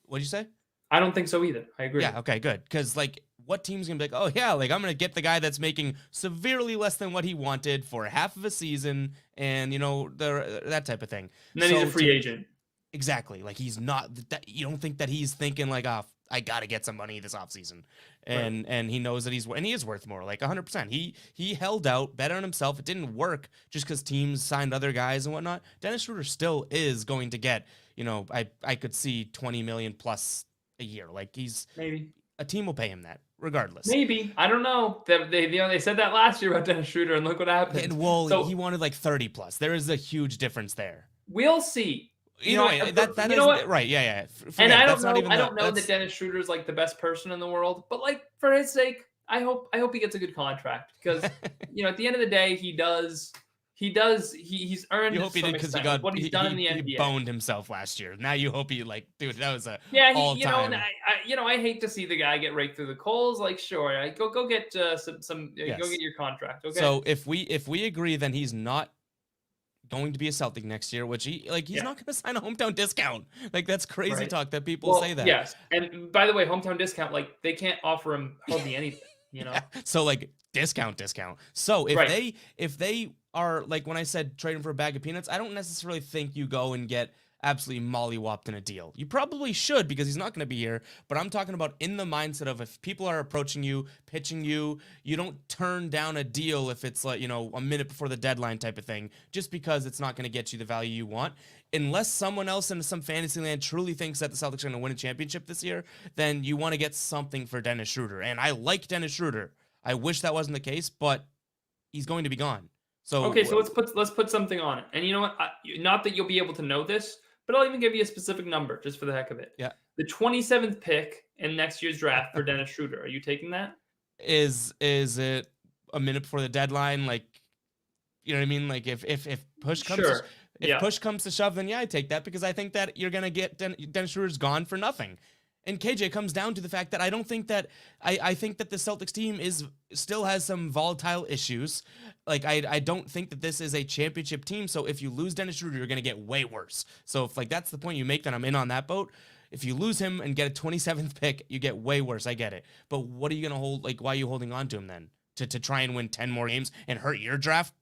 What'd you say? I don't think so either. I agree. Yeah. Okay. Good. Because like, what team's gonna be like, oh yeah, like I'm gonna get the guy that's making severely less than what he wanted for half of a season, and that type of thing. And then he's a free agent. Exactly. Like, he's not. You don't think that he's thinking like, oh, I gotta get some money this offseason, and he knows that he is worth more, like 100%. He held out, bet on himself. It didn't work just because teams signed other guys and whatnot. Dennis Schroeder still is going to get, I could see 20 million plus a year. Like, maybe a team will pay him that regardless. Maybe, I don't know. They said that last year about Dennis Schroeder, and look what happened. And well, he wanted like 30 plus. There is a huge difference there. We'll see. Either way, that is what? Right. Yeah. And I don't know that Dennis Schroeder is like the best person in the world, but like, for his sake, I hope he gets a good contract, because at the end of the day, he's earned. You hope he did, because what he's done in the NBA. He boned himself last year. Now you hope he, like, dude, that was all-time. I hate to see the guy get raked through the coals. Like, sure, go get some yes. Go get your contract. Okay. So if we agree, then he's not going to be a Celtic next year, which he's not going to sign a hometown discount. Like, that's crazy talk that people say that. Yes, and by the way, hometown discount, like, they can't offer him hardly anything. Yeah. So like, discount. So if they are, like, when I said trade him for a bag of peanuts, I don't necessarily think you go and get absolutely mollywopped in a deal. You probably should, because he's not going to be here. But I'm talking about in the mindset of, if people are approaching you, pitching you, you don't turn down a deal if it's like, a minute before the deadline type of thing, just because it's not going to get you the value you want. Unless someone else in some fantasy land truly thinks that the Celtics are going to win a championship this year, then you want to get something for Dennis Schroeder. And I like Dennis Schroeder. I wish that wasn't the case, but he's going to be gone. So okay, so let's put something on it. And you know what? Not that you'll be able to know this, but I'll even give you a specific number just for the heck of it. Yeah. The 27th pick in next year's draft for Dennis Schroeder. Are you taking that? Is it a minute before the deadline? Like, you know what I mean? Like, if push comes push comes to shove, then yeah, I take that, because I think that you're gonna get Dennis Schroeder's gone for nothing. And KJ, comes down to the fact that I think that the Celtics team still has some volatile issues. Like, I don't think that this is a championship team. So if you lose Dennis Schroeder, you're going to get way worse. So if, like, that's the point you make, then I'm in on that boat. if you lose him and get a 27th pick, you get way worse. I get it. But what are you going to hold? Like, why are you holding on to him then? To try and win 10 more games and hurt your draft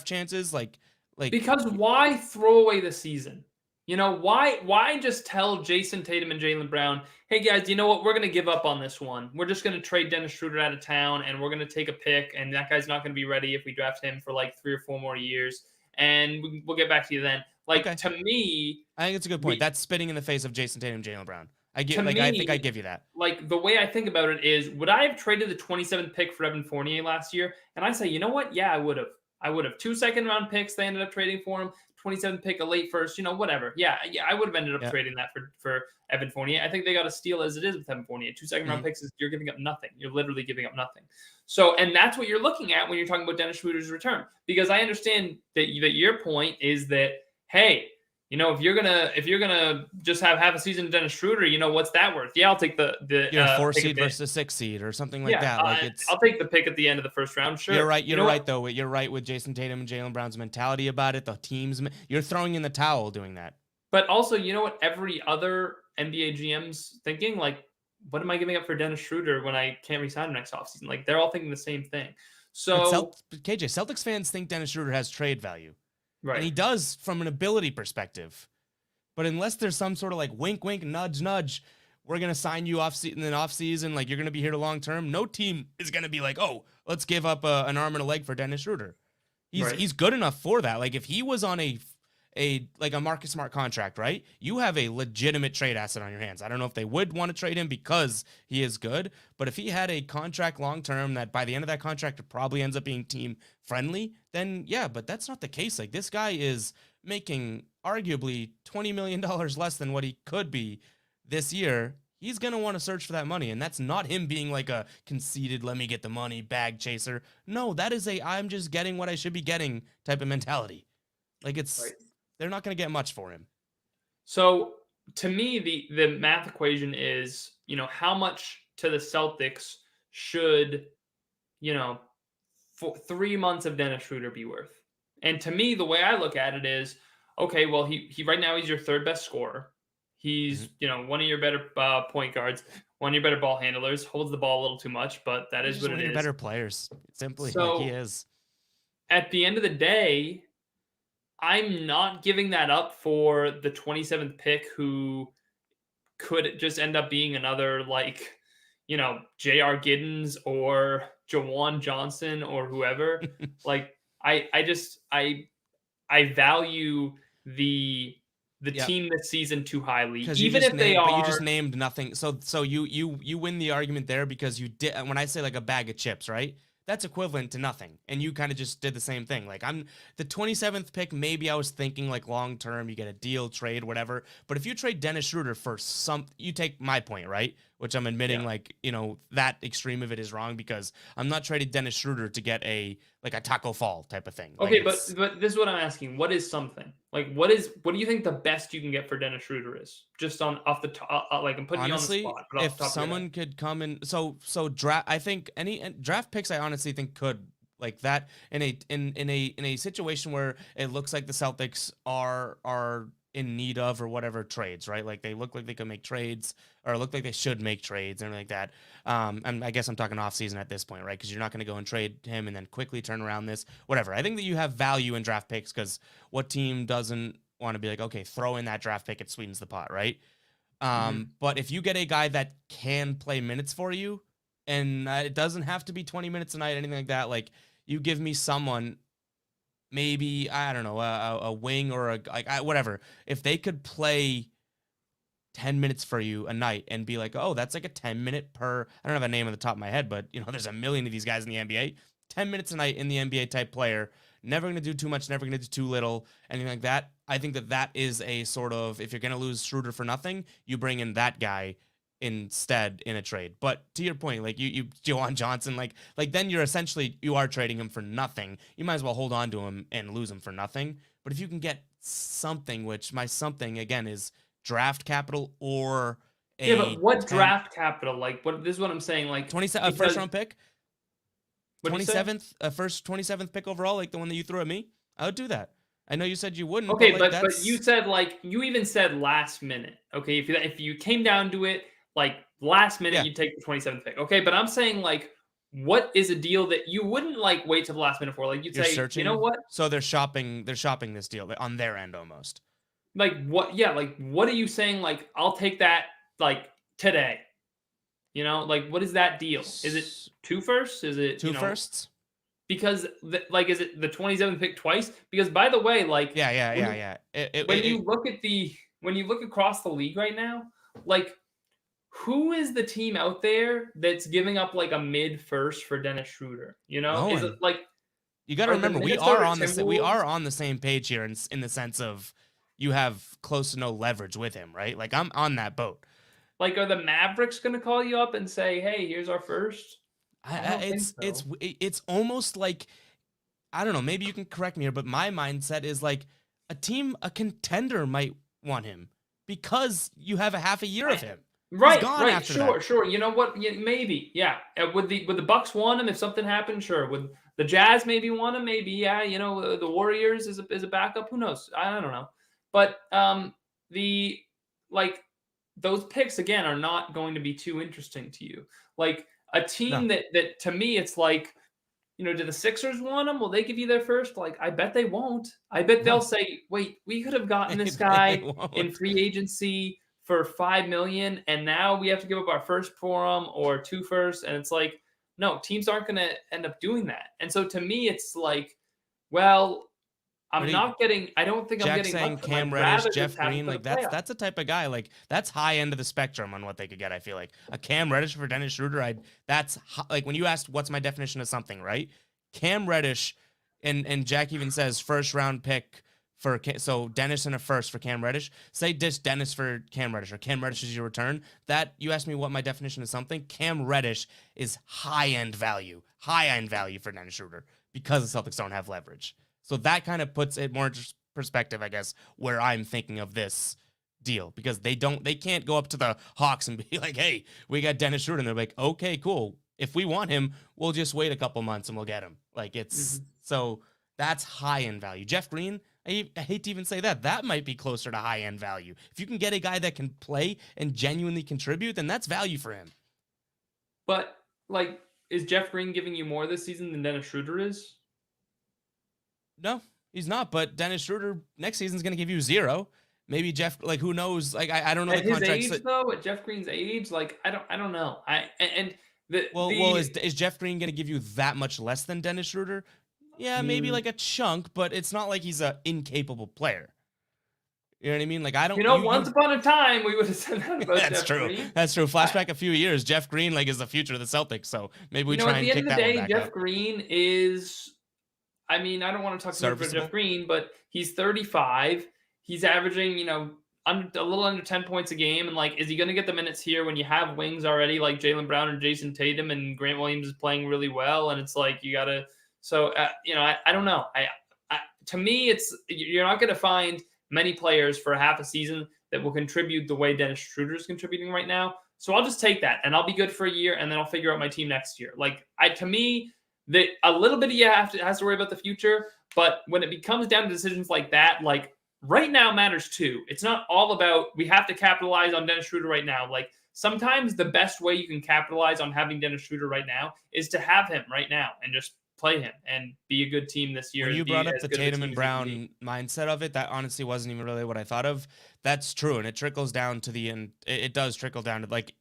chances? Like Because why throw away the season? You know, why just tell Jason Tatum and Jaylen Brown, hey guys, you know what? We're gonna give up on this one. We're just gonna trade Dennis Schroder out of town and we're gonna take a pick, and that guy's not gonna be ready if we draft him for like 3 or 4 more years. And we'll get back to you then. Like okay. to me, I think it's a good point. That's spitting in the face of Jason Tatum, Jaylen Brown. I to get like I think I me, give you that. like the way I think about it is, would I have traded the 27th pick for Evan Fournier last year? And I say, you know what? Yeah, I would have. I would have 2 second-round picks. They ended up trading for him. 27th pick, a late first, whatever. Yeah, I would have ended up Yeah. trading that for Evan Fournier. I think they got a steal as it is with Evan Fournier. 2 second-round Mhm. picks is you're giving up nothing. You're literally giving up nothing. So, and that's what you're looking at when you're talking about Dennis Schroeder's return. Because I understand that your point is that, hey, if you're gonna just have half a season of Dennis Schroeder, what's that worth? Yeah, I'll take the You're a 4 pick seed at versus a 6 seed or something like yeah, that. Like it's I'll take the pick at the end of the first round. Sure, You're right. You You're know right what? though. You're right with Jason Tatum and Jaylen Brown's mentality about it. The teams, you're throwing in the towel doing that. But also, you know what? Every other NBA GM's thinking, like, what am I giving up for Dennis Schroeder when I can't resign him next offseason? Like, they're all thinking the same thing. But So, KJ, Celtics fans think Dennis Schroeder has trade value, and right. he does from an ability perspective. But unless there's some sort of like wink, wink, nudge, nudge, we're gonna sign you in the off season, like you're gonna be here to long term. No team is gonna be like, oh, let's give up an arm and a leg for Dennis Schroeder. Right. He's good enough for that. Like if he was on a Marcus Smart contract, right? You have a legitimate trade asset on your hands. I don't know if they would want to trade him because he is good, but if he had a contract long term that by the end of that contract it probably ends up being team friendly, then yeah, but that's not the case. Like this guy is making arguably $20 million less than what he could be this year. He's going to want to search for that money. And that's not him being like a conceited, let me get the money bag chaser. No, that is I'm just getting what I should be getting type of mentality. Like Right. they're not going to get much for him. So, to me, the math equation is, how much to the Celtics should, for 3 months of Dennis Schroeder be worth? And to me, the way I look at it is, okay, well, he right now he's your third best scorer. He's, one of your better point guards, one of your better ball handlers, holds the ball a little too much, but that He's is just what one it of your is. better players. Simply So like he is. at the end of the day, I'm not giving that up for the 27th pick who could just end up being another like, J.R. Giddens or Jawan Johnson or whoever. Like I value the Yep. team this season too highly, Because even if they but you just are named nothing. So you win the argument there because you did. When I say like a bag of chips, right? That's equivalent to nothing, and you kind of just did the same thing. Like I'm the 27th pick. Maybe I was thinking like long term, you get a deal, trade, whatever. But if you trade Dennis Schroeder for you take my point, right? Which I'm admitting, Yeah. like that extreme of it is wrong because I'm not trading Dennis Schroeder to get a Taco Fall type of thing. Okay, Like but this is what I'm asking. What is something? Like what do you think the best you can get for Dennis Schroeder is? Just on off the top, like I'm putting honestly, you on the spot, but off if the top of your head. someone could come in, so draft, I think any draft picks, I honestly think could like that in a situation where it looks like the Celtics are in need of or whatever trades, right? Like they look like they could make trades or look like they should make trades and like that. And I guess I'm talking off season at this point, right? Because you're not going to go and trade him and then quickly turn around this whatever. I think that you have value in draft picks because what team doesn't want to be like, okay, throw in that draft pick, it sweetens the pot, right? But if you get a guy that can play minutes for you, and it doesn't have to be 20 minutes a night, anything like that, like you give me someone, maybe I don't know, a wing or whatever. If they could play 10 minutes for you a night and be like, oh, that's like a 10-minute per. I don't have a name on the top of my head, but there's a million of these guys in the NBA. 10 minutes a night in the NBA type player. Never going to do too much, never going to do too little, anything like that. I think that is a sort of, if you're going to lose Schroeder for nothing, you bring in that guy instead in a trade. But to your point, like you Jawan Johnson, like then you are trading him for nothing. You might as well hold on to him and lose him for nothing. But if you can get something, which my something again is draft capital or Yeah, but what 10 draft capital? Like what this is what I'm saying. Like 27 first round pick, what do you say? 27th, first 27th pick overall, like the one that you threw at me. I would do that. I know you said you wouldn't, but Okay, like but you that's said, like you even said last minute, okay? If you came down to it, like, last minute, yeah. you'd take the 27th pick, okay? But I'm saying, like, what is a deal that you wouldn't, like, wait till the last minute for? Like, you'd You're say, "You know searching, what?" so they're shopping this deal on their end almost. Like, what yeah, like, what are you saying, like, "I'll take that, like, today." You know? Like, what is that deal? Is it S- 2 firsts? Is it, Two firsts? because like, is it the 27th pick twice? Because by the way, like, Yeah, yeah, when yeah, you yeah. when you look at the when you look across the league right now, like, who is the team out there that's giving up, like, a mid first for Dennis Schroeder? You know? No Is it one. like, You got to are the remember, we are Minnesota on we Timberwolves, are on the same page here in the sense of you have close to no leverage with him, right? Like I'm on that boat. like, are the Mavericks gonna call you up and say, "Hey, here's our first"? I don't think so. It's almost like I don't know. Maybe you can correct me here, but my mindset is like a contender might want him because you have a half a year of I him. He's Right, gone right, after that. sure, sure. You know what? Yeah, maybe, yeah. Would the Bucks want him if something happened? Sure. Would the Jazz maybe want him? Maybe, yeah. The Warriors is a backup. Who knows? I don't know. But the like those picks again are not going to be too interesting to you. Like a No, team that to me it's like, do the Sixers want him? Will they give you their first? Like, I bet they won't. I bet they'll no, say, "Wait, we could have gotten this they guy in won't. free agency for 5 million, and now we have to give up our first for him or two firsts." And it's like, no, teams aren't going to end up doing that. And so to me, it's like, well, What do you, I don't think I'm Jack getting much saying from him. Cam I'd Reddish, rather just Jeff have him Green, for the like that's playoffs. that's the type of guy. Like that's high end of the spectrum on what they could get. I feel like a Cam Reddish for Dennis Schroeder. Like when you asked what's my definition of something, right? Cam Reddish, and Jack even says first round pick for so Dennis and a first for Cam Reddish. Say this Dennis for Cam Reddish or Cam Reddish is your return. That you asked me what my definition of something. Cam Reddish is high end value for Dennis Schroeder because the Celtics don't have leverage. So that kind of puts it more into perspective, I guess, where I'm thinking of this deal because they can't go up to the Hawks and be like, hey, we got Dennis Schroeder. And they're like, okay, cool. If we want him, we'll just wait a couple months and we'll get him. Like it's Mhm. so that's high end value. Jeff Green, I hate to even say that. That might be closer to high end value. If you can get a guy that can play and genuinely contribute, then that's value for him. But like, is Jeff Green giving you more this season than Dennis Schroeder is? No, he's not. But Dennis Schroeder next season's going to give you zero. Maybe Jeff, like who knows? Like I don't know At the his contracts. age, though, at Jeff Green's age, like I don't know. And the Well, the is Jeff Green going to give you that much less than Dennis Schroeder? Yeah, maybe mm, like a chunk, but it's not like he's a incapable player. You know what I mean? Like I don't once upon a time we would have said that about That's Jeff true. Green. That's true. I, Flashback a few years, Jeff Green like is the future of the Celtics. So maybe we try at and the end kick of the that one day, back Jeff up. Green is. I mean, I don't want to talk too much about Jeff Serviceable. Green, but he's 35. He's averaging, a little under 10 points a game. And like, is he going to get the minutes here when you have wings already like Jalen Brown and Jason Tatum and Grant Williams is playing really well? And it's like you got to. So I don't know. To me, it's you're not going to find many players for half a season that will contribute the way Dennis Schroeder is contributing right now. So I'll just take that and I'll be good for a year and then I'll figure out my team next year. Like to me, that a little bit of you has to worry about the future, but when it becomes down to decisions like that, like right now matters too. It's not all about we have to capitalize on Dennis Schroeder right now. Like sometimes the best way you can capitalize on having Dennis Schroeder right now is to have him right now and just play him and be a good team this year When and you be brought up as the good of a Tatum team and as you can be. Brown mindset of it, that honestly wasn't even really what I thought of. That's true, and it trickles down to the end. It does trickle down to like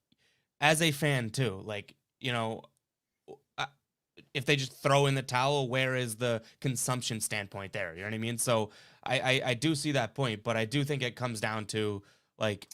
as a fan too. Like uh, if they just throw in the towel, where is the consumption standpoint there? You know what I mean? So I do see that point, but I do think it comes down to like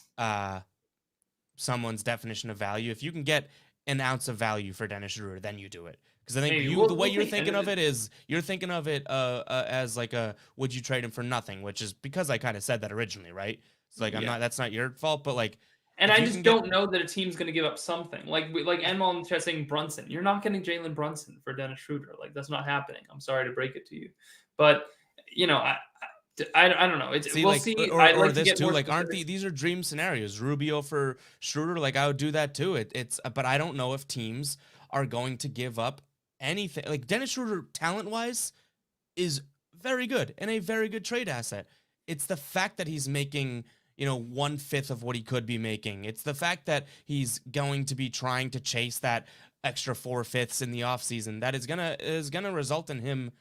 someone's definition of value. If you can get an ounce of value for Dennis Schroeder, then you do it. Because I think Maybe the way we'll you're see. thinking of it is you're thinking of it as like a would you trade him for nothing, which is because I kind of said that originally, right? It's like I'm Yeah. not that's not your fault, but like And if I you just can get don't know that a team's going to give up something. Like Enmol and Chess saying Brunson. You're not getting Jalen Brunson for Dennis Schroeder. Like that's not happening. I'm sorry to break it to you, but you know I don't know. see We'll like see. I'd or like to this get too, more like aren't specifics. these are dream scenarios? Rubio for Schroeder, like I would do that too. It's but I don't know if teams are going to give up anything. Like Dennis Schroeder, talent wise, is very good and a very good trade asset. It's the fact that he's making, 1/5 of what he could be making. It's the fact that he's going to be trying to chase that extra 4/5 in the offseason that is gonna result in him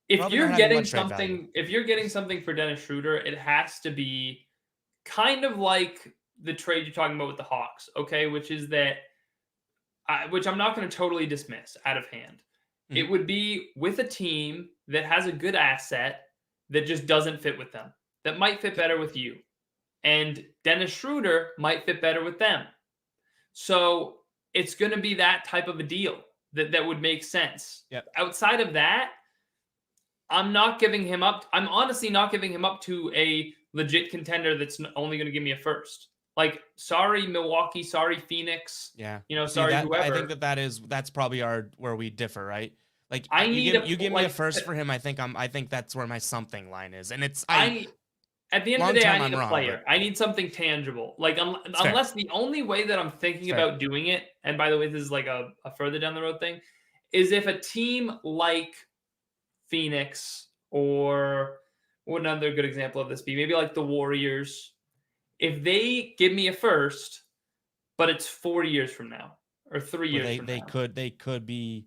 If probably not you're having getting much trade value. something, if you're getting something for Dennis Schroder, it has to be kind of like the trade you're talking about with the Hawks, okay? Which is that, which I'm not going to totally dismiss out of hand. Mhm. It would be with a team that has a good asset that just doesn't fit with them, that might fit Yep. better with you. And Dennis Schroder might fit better with them. So it's going to be that type of a deal that would make sense. Yep. Outside of that, I'm not giving him up. I'm honestly not giving him up to a legit contender that's only going to give me a first. Like, sorry, Milwaukee. Sorry, Phoenix. Yeah. See Sorry, that I think whoever. that's probably our where we differ, right? Like I you need give a you give me a like. first for him, I think that's where my something line is. And it's I I At the end of long the day, I term need I'm a wrong, but player. I need something tangible. Like, it's fair. unless the only way that I'm It's thinking fair. about doing it, and by the way, this is like a further down the road thing, is if a team like Phoenix, or what another good example of this be? Maybe like the Warriors. If they give me a first, but it's 4 years from now or three Where years they from they now, could they could be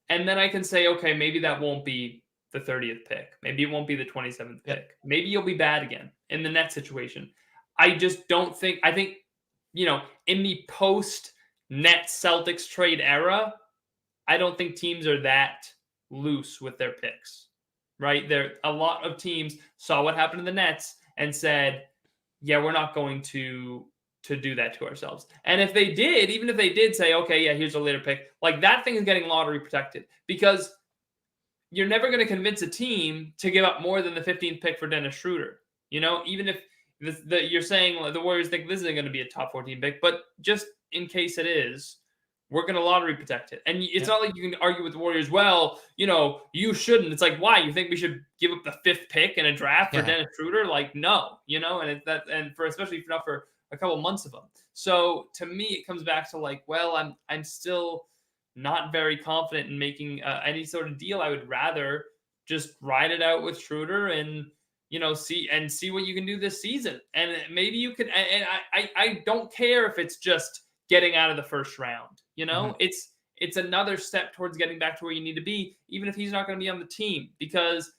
and then I can say, okay, maybe that won't be the 30th pick. Maybe it won't be the 27th yep. pick. Maybe you'll be bad again in the net situation. I just don't think, I think, in the post net Celtics trade era, I don't think teams are that loose with their picks, right? There, a lot of teams saw what happened to the Nets and said, yeah, we're not going to do that to ourselves. And if they did, even if they did say, okay, yeah, here's a later pick, like that thing is getting lottery protected, because you're never going to convince a team to give up more than the 15th pick for Dennis Schroder. Even if you're saying the Warriors think this isn't going to be a top 14 pick, but just in case it is, we're going to lottery protect it. And it's Yep. not like you can argue with the Warriors, well, you shouldn't. It's like, why? You think we should give up the 5th pick in a draft for Yeah. Dennis Schroder? Like, no, and it's that, and for especially if not for a couple months of them. So to me, it comes back to like, well, I'm still not very confident in making any sort of deal. I would rather just ride it out with Schroeder and see what you can do this season. And maybe you could. And I don't care if it's just getting out of the first round. Mhm. It's another step towards getting back to where you need to be, even if he's not going to be on the team, because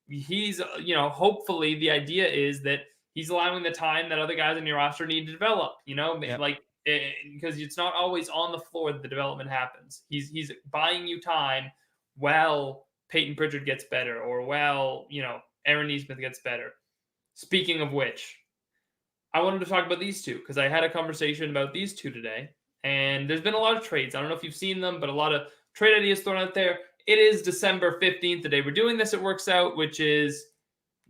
he's hopefully the idea is that he's allowing the time that other guys on your roster need to develop. Yep. Like, because it's not always on the floor that the development happens. He's buying you time while Peyton Pritchard gets better, or while Aaron Nesmith gets better. Speaking of which, I wanted to talk about these two because I had a conversation about these two today, and there's been a lot of trades. I don't know if you've seen them, but a lot of trade ideas thrown out there. It is December 15th, the day we're doing this. It works out, which is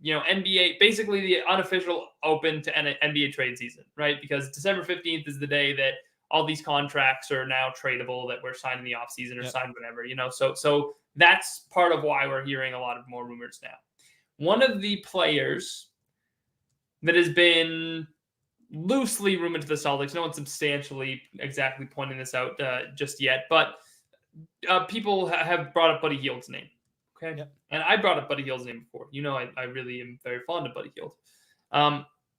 NBA, basically the unofficial open to NBA trade season, right? Because December 15th is the day that all these contracts are now tradable, that we're signed in the offseason or Yep. signed whenever, So that's part of why we're hearing a lot of more rumors now. One of the players that has been loosely rumored to the Celtics, no one's substantially exactly pointing this out just yet, but people have brought up Buddy Hield's name. Okay. Yep. And I brought up Buddy Hield's name before. I really am very fond of Buddy Hield.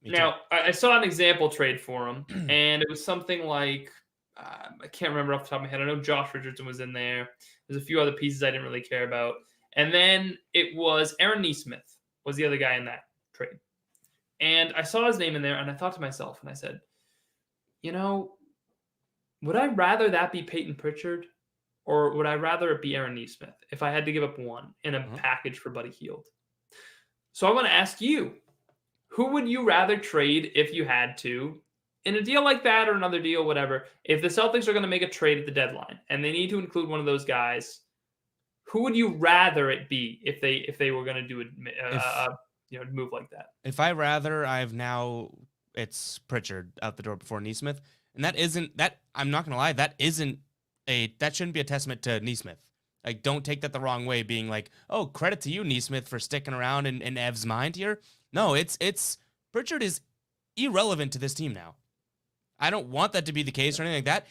Me Now, I saw an example trade for him, and it was something like, I can't remember off the top of my head. I know Josh Richardson was in there. There's a few other pieces I didn't really care about. And then it was Aaron Nesmith was the other guy in that trade. And I saw his name in there, and I thought to myself, and I said, would I rather that be Peyton Pritchard, or would I rather it be Aaron Nesmith if I had to give up one in a package for Buddy Hield? So I want to ask you, who would you rather trade if you had to, in a deal like that or another deal, whatever? If the Celtics are going to make a trade at the deadline and they need to include one of those guys, who would you rather it be if they were going to do a move like that? If I rather, it's Pritchard out the door before Nesmith, and I'm not gonna lie, that shouldn't be a testament to Nesmith. Like, don't take that the wrong way, being like, oh, credit to you, Nesmith, for sticking around in Ev's mind here. No, it's Pritchard is irrelevant to this team now. I don't want that to be the case or anything like that.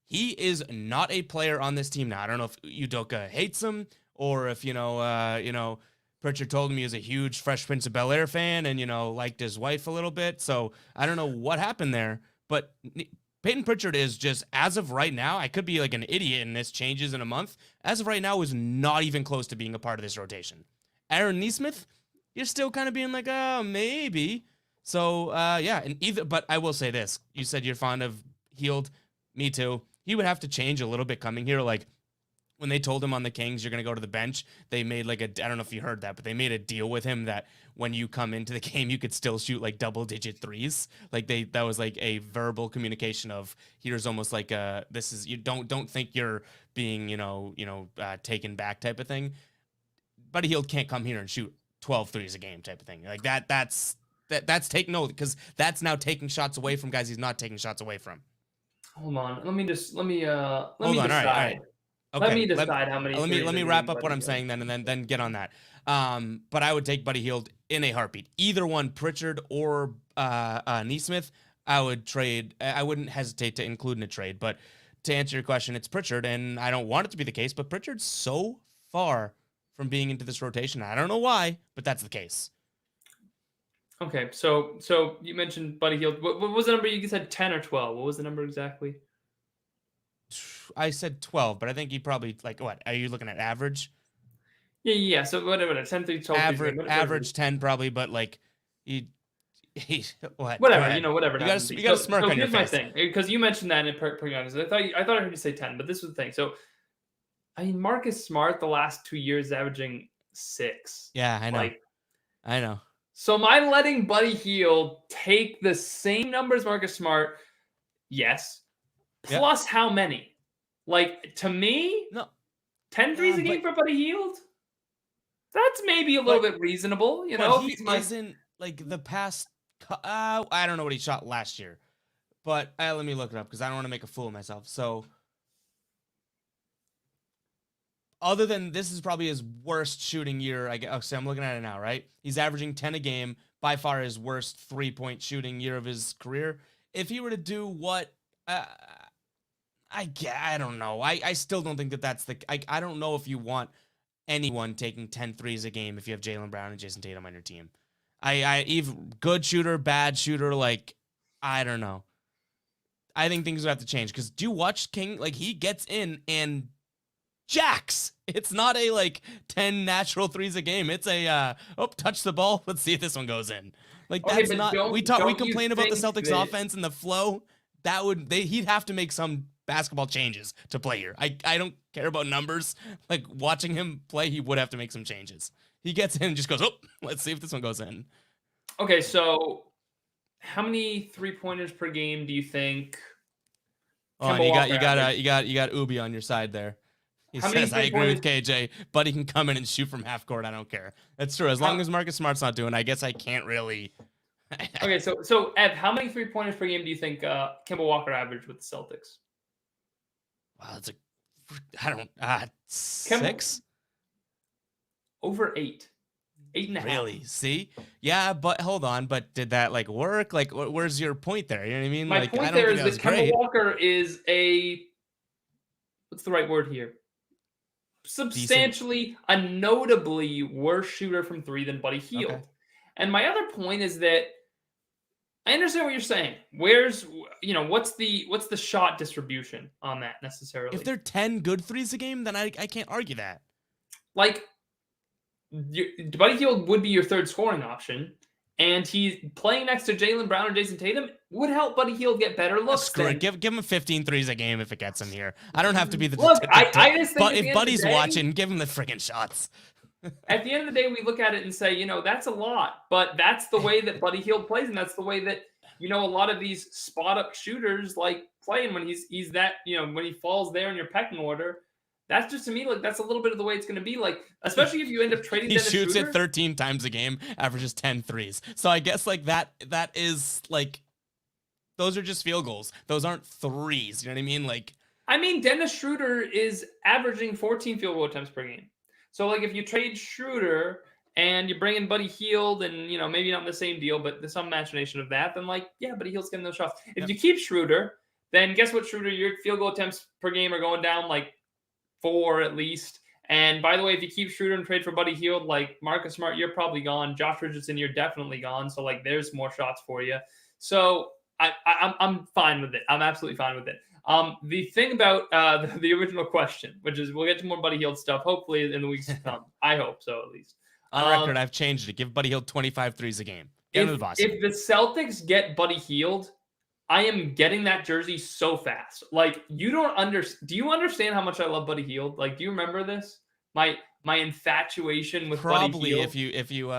He is not a player on this team now. I don't know if Udoka hates him, or if Pritchard told me he was a huge Fresh Prince of Bel-Air fan and, liked his wife a little bit. So I don't know what happened there, but Peyton Pritchard is just, as of right now, I could be like an idiot and this changes in a month. As of right now, is not even close to being a part of this rotation. Aaron Nesmith, you're still kind of being like, oh, maybe. So, yeah, but I will say this. You said you're fond of Hield. Me too. He would have to change a little bit coming here. Like, when they told him on the Kings, you're going to go to the bench, they made I don't know if you heard that, but they made a deal with him that when you come into the game, you could still shoot like double-digit threes. Like that was like a verbal communication of here's almost like this is, you don't think you're being, taken back type of thing. Buddy Hield can't come here and shoot 12 threes a game type of thing. Like that's taking no, because that's now taking shots away from guys he's not taking shots away from. Hold on. Let me decide. All right. Okay, let me decide how many. Let me wrap up what I'm saying then, and then get on that. But I would take Buddy Hield in a heartbeat. Either one, Pritchard or Nesmith, I would trade. I wouldn't hesitate to include in a trade. But to answer your question, it's Pritchard, and I don't want it to be the case. But Pritchard's so far from being into this rotation. I don't know why, but that's the case. Okay, so you mentioned Buddy Hield. What was the number? You said 10 or 12. What was the number exactly? I said 12, but I think he probably, what? Are you looking at average? Yeah. So whatever, 10, 3, 12, average 10 probably, but he what? Whatever, whatever. You got to smirk on your face. Here's my thing, because you mentioned that in honest. I thought I heard you say 10, but this was the thing. So, I mean, Marcus Smart the last 2 years averaging 6. Yeah, I know. I know. So am I letting Buddy Hield take the same numbers Marcus Smart? Yes. Plus how many? To me, no. 10 threes a game for Buddy Hield? That's maybe a little bit reasonable, He isn't the past. I don't know what he shot last year, but let me look it up because I don't want to make a fool of myself. So, other than this is probably his worst shooting year. I'm looking at it now, right? He's averaging 10 a game, by far his worst 3-point shooting year of his career. If he were to do what. I don't know. I still don't think that's the. I don't know if you want anyone taking 10 threes a game if you have Jaylen Brown and Jason Tatum on your team. Even good shooter, bad shooter, I don't know. I think things would have to change because do you watch King? He gets in and jacks. It's not a 10 natural threes a game. It's a touch the ball. Let's see if this one goes in. That's not. We complain about the Celtics offense and the flow. He'd have to make some basketball changes to play here. I don't care about numbers. Watching him play, he would have to make some changes. He gets in and just goes, let's see if this one goes in. Okay, so how many 3-pointers per game do you think? You got Ubi on your side there. He says, I agree with KJ, but he can come in and shoot from half court. I don't care. That's true. As long as Marcus Smart's not doing, I guess I can't really. Okay, so Ev, how many 3-pointers per game do you think Kemba Walker averaged with the Celtics? Wow, that's 6? Over 8. 8.5. Really? See? Yeah, but hold on. But did that work? Where's your point there? You know what I mean? My point there is that Kemba Walker is what's the right word here? Substantially, a notably worse shooter from 3 than Buddy Hield. Okay. And my other point is that I understand what you're saying. What's the shot distribution on that necessarily? If they're 10 good threes a game, then I can't argue that. Buddy Hield would be your third scoring option, and he's playing next to Jaylen Brown and Jason Tatum would help Buddy Hield get better looks. Give him 15 threes a game if it gets him here. I don't have to be the look. I just think but if Buddy's watching, give him the friggin' shots. At the end of the day, we look at it and say, that's a lot, but that's the way that Buddy Hield plays, and that's the way that a lot of these spot up shooters play. And when he's that, when he falls there in your pecking order, that's just to me that's a little bit of the way it's going to be. Especially if you end up trading. He shoots it 13 times a game, averages 10 threes. So I guess that is those are just field goals. Those aren't threes. You know what I mean? Dennis Schroder is averaging 14 field goal attempts per game. So, if you trade Schroder and you bring in Buddy Hield and, maybe not in the same deal, but there's some imagination of that, then, Buddy Hield's getting those shots. If you keep Schroder, then guess what, Schroder? Your field goal attempts per game are going down, 4 at least, And by the way, if you keep Schroder and trade for Buddy Hield, like Marcus Smart, you're probably gone. Josh Richardson, you're definitely gone. So like, there's more shots for you. So I'm fine with it. I'm absolutely fine with it. The thing about the original question, which is we'll get to more Buddy Hield stuff, hopefully in the weeks to come. I hope so, at least. On record, I've changed it. Give Buddy Hield 25 threes a game. Get him to Boston. If the Celtics get Buddy Hield, I am getting that jersey so fast. Like, you don't understand. Do you understand how much I love Buddy Hield? Like, do you remember this? My infatuation with Probably Buddy Hield. if you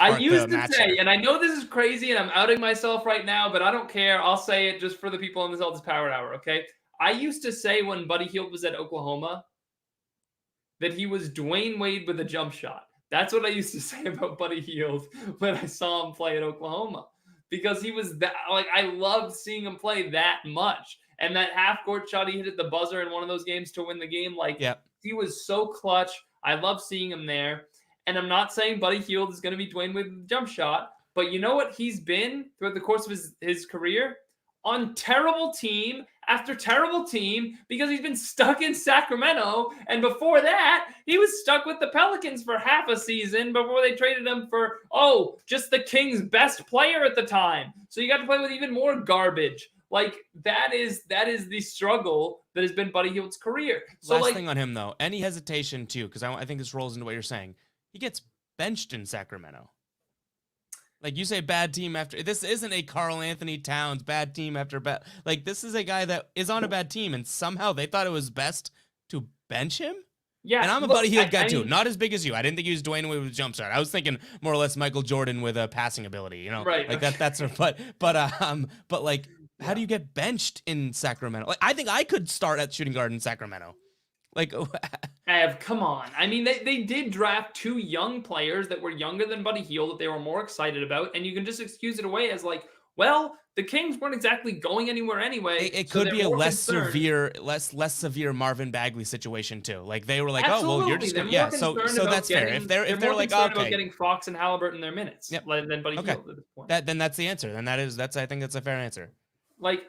I used to say, and I know this is crazy, and I'm outing myself right now, but I don't care. I'll say it just for the people in the Celtics Power Hour. Okay, I used to say when Buddy Hield was at Oklahoma that he was Dwayne Wade with a jump shot. That's what I used to say about Buddy Hield when I saw him play at Oklahoma. Because he was that, like, I loved seeing him play that much. And that half-court shot he hit at the buzzer in one of those games to win the game, like, he was so clutch. I love seeing him there. And I'm not saying Buddy Hield is going to be Dwayne with the jump shot, but you know what he's been throughout the course of his career? On terrible team after terrible team, because he's been stuck in Sacramento. And before that, he was stuck with the Pelicans for half a season before they traded him for, just the Kings' best player at the time. So you got to play with even more garbage. Like, that is the struggle that has been Buddy Hield's career. So Last thing on him, though. Any hesitation, too, because I think this rolls into what you're saying. He gets benched in Sacramento. Like, you say bad team after... This isn't a Karl Anthony Towns bad team after bad... Like, this is a guy that is on a bad team, and somehow they thought it was best to bench him? Yeah. And I'm a Buddy Hield guy, too. Not as big as you. I didn't think he was Dwayne Wade with a jump shot. I was thinking more or less Michael Jordan with a passing ability, you know? Right. Like, that's... But like, how do you get benched in Sacramento? Like, I think I could start at shooting guard in Sacramento. Like... Ev, come on. I mean, they did draft two young players that were younger than Buddy Hield that they were more excited about, and you can just excuse it away as like, well, the Kings weren't exactly going anywhere anyway. It could be a less severe Marvin Bagley situation too. Like they were like, absolutely. Oh, well, you're just gonna, so that's fair. If they're like, okay, about getting Fox and Halliburton their minutes, than Buddy Hield at this point. Then that's the answer. Then I think that's a fair answer. Like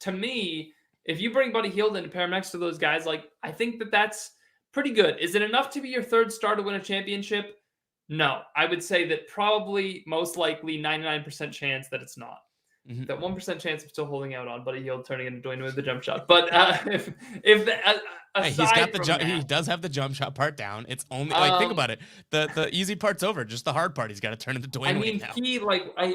to me, if you bring Buddy Hield in to pair him next to those guys, like I think that's pretty good. Is it enough to be your third star to win a championship? No, I would say that probably most likely 99% chance that it's not. Mm-hmm. That 1% chance I'm still holding out on Buddy Hield turning into Dwayne with the jump shot. But he does have the jump shot part down. It's only like think about it. The easy part's over. Just the hard part. He's got to turn into Dwayne. I mean,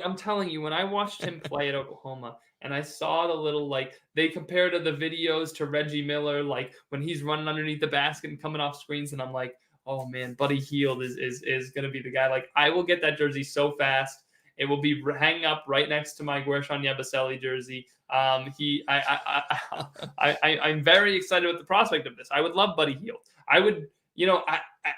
I'm telling you, when I watched him play at Oklahoma. And I saw the little, like, they compared the videos to Reggie Miller, like, when he's running underneath the basket and coming off screens. And I'm like, oh, man, Buddy Hield is going to be the guy. Like, I will get that jersey so fast. It will be hanging up right next to my Guerschon Yabusele jersey. I'm very excited with the prospect of this. I would love Buddy Hield. I would,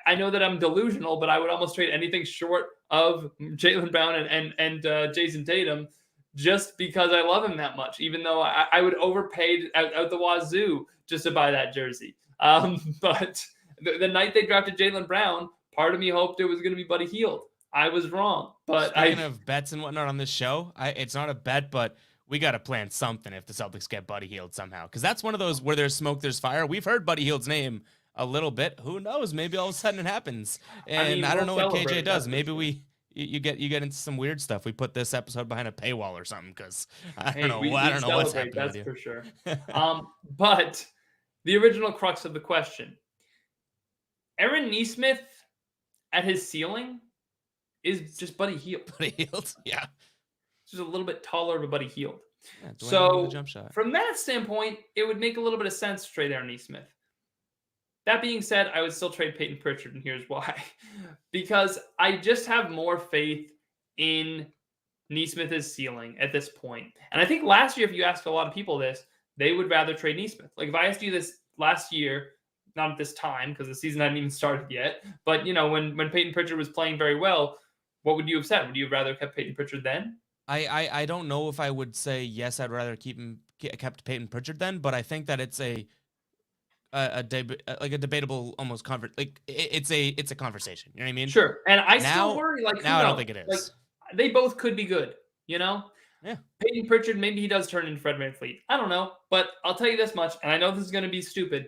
I know that I'm delusional, but I would almost trade anything short of Jaylen Brown and Jason Tatum just because I love him that much, even though I would overpay out the wazoo just to buy that jersey. But the night they drafted Jaylen Brown, part of me hoped it was going to be Buddy Hield. I was wrong. But speaking of bets and whatnot on this show, it's not a bet, but we got to plan something if the Celtics get Buddy Hield somehow. Because that's one of those where there's smoke, there's fire. We've heard Buddy Hield's name a little bit. Who knows? Maybe all of a sudden it happens. And I don't know what KJ does. Maybe you get into some weird stuff. We put this episode behind a paywall or something because I don't know what's happening. That's for sure. But the original crux of the question, Aaron Nesmith at his ceiling is just Buddy Hield. Buddy Hield, yeah. Just a little bit taller of a Buddy Hield. Yeah, so from that standpoint, it would make a little bit of sense to trade Aaron Nesmith. That being said, I would still trade Peyton Pritchard, and here's why. Because I just have more faith in Nesmith's ceiling at this point. And I think last year, if you asked a lot of people this, they would rather trade Nesmith. Like if I asked you this last year, not at this time because the season hadn't even started yet, but when Peyton Pritchard was playing very well, what would you have said? Would you have rather kept Peyton Pritchard then? I don't know if I would say yes. I'd rather kept Peyton Pritchard then, but I think that it's a debatable almost it's a conversation. You know what I mean? Sure. And I still worry. Like now, I don't think it is. Like they both could be good. Yeah. Peyton Pritchard, maybe he does turn into Fred VanVleet. I don't know, but I'll tell you this much, and I know this is going to be stupid.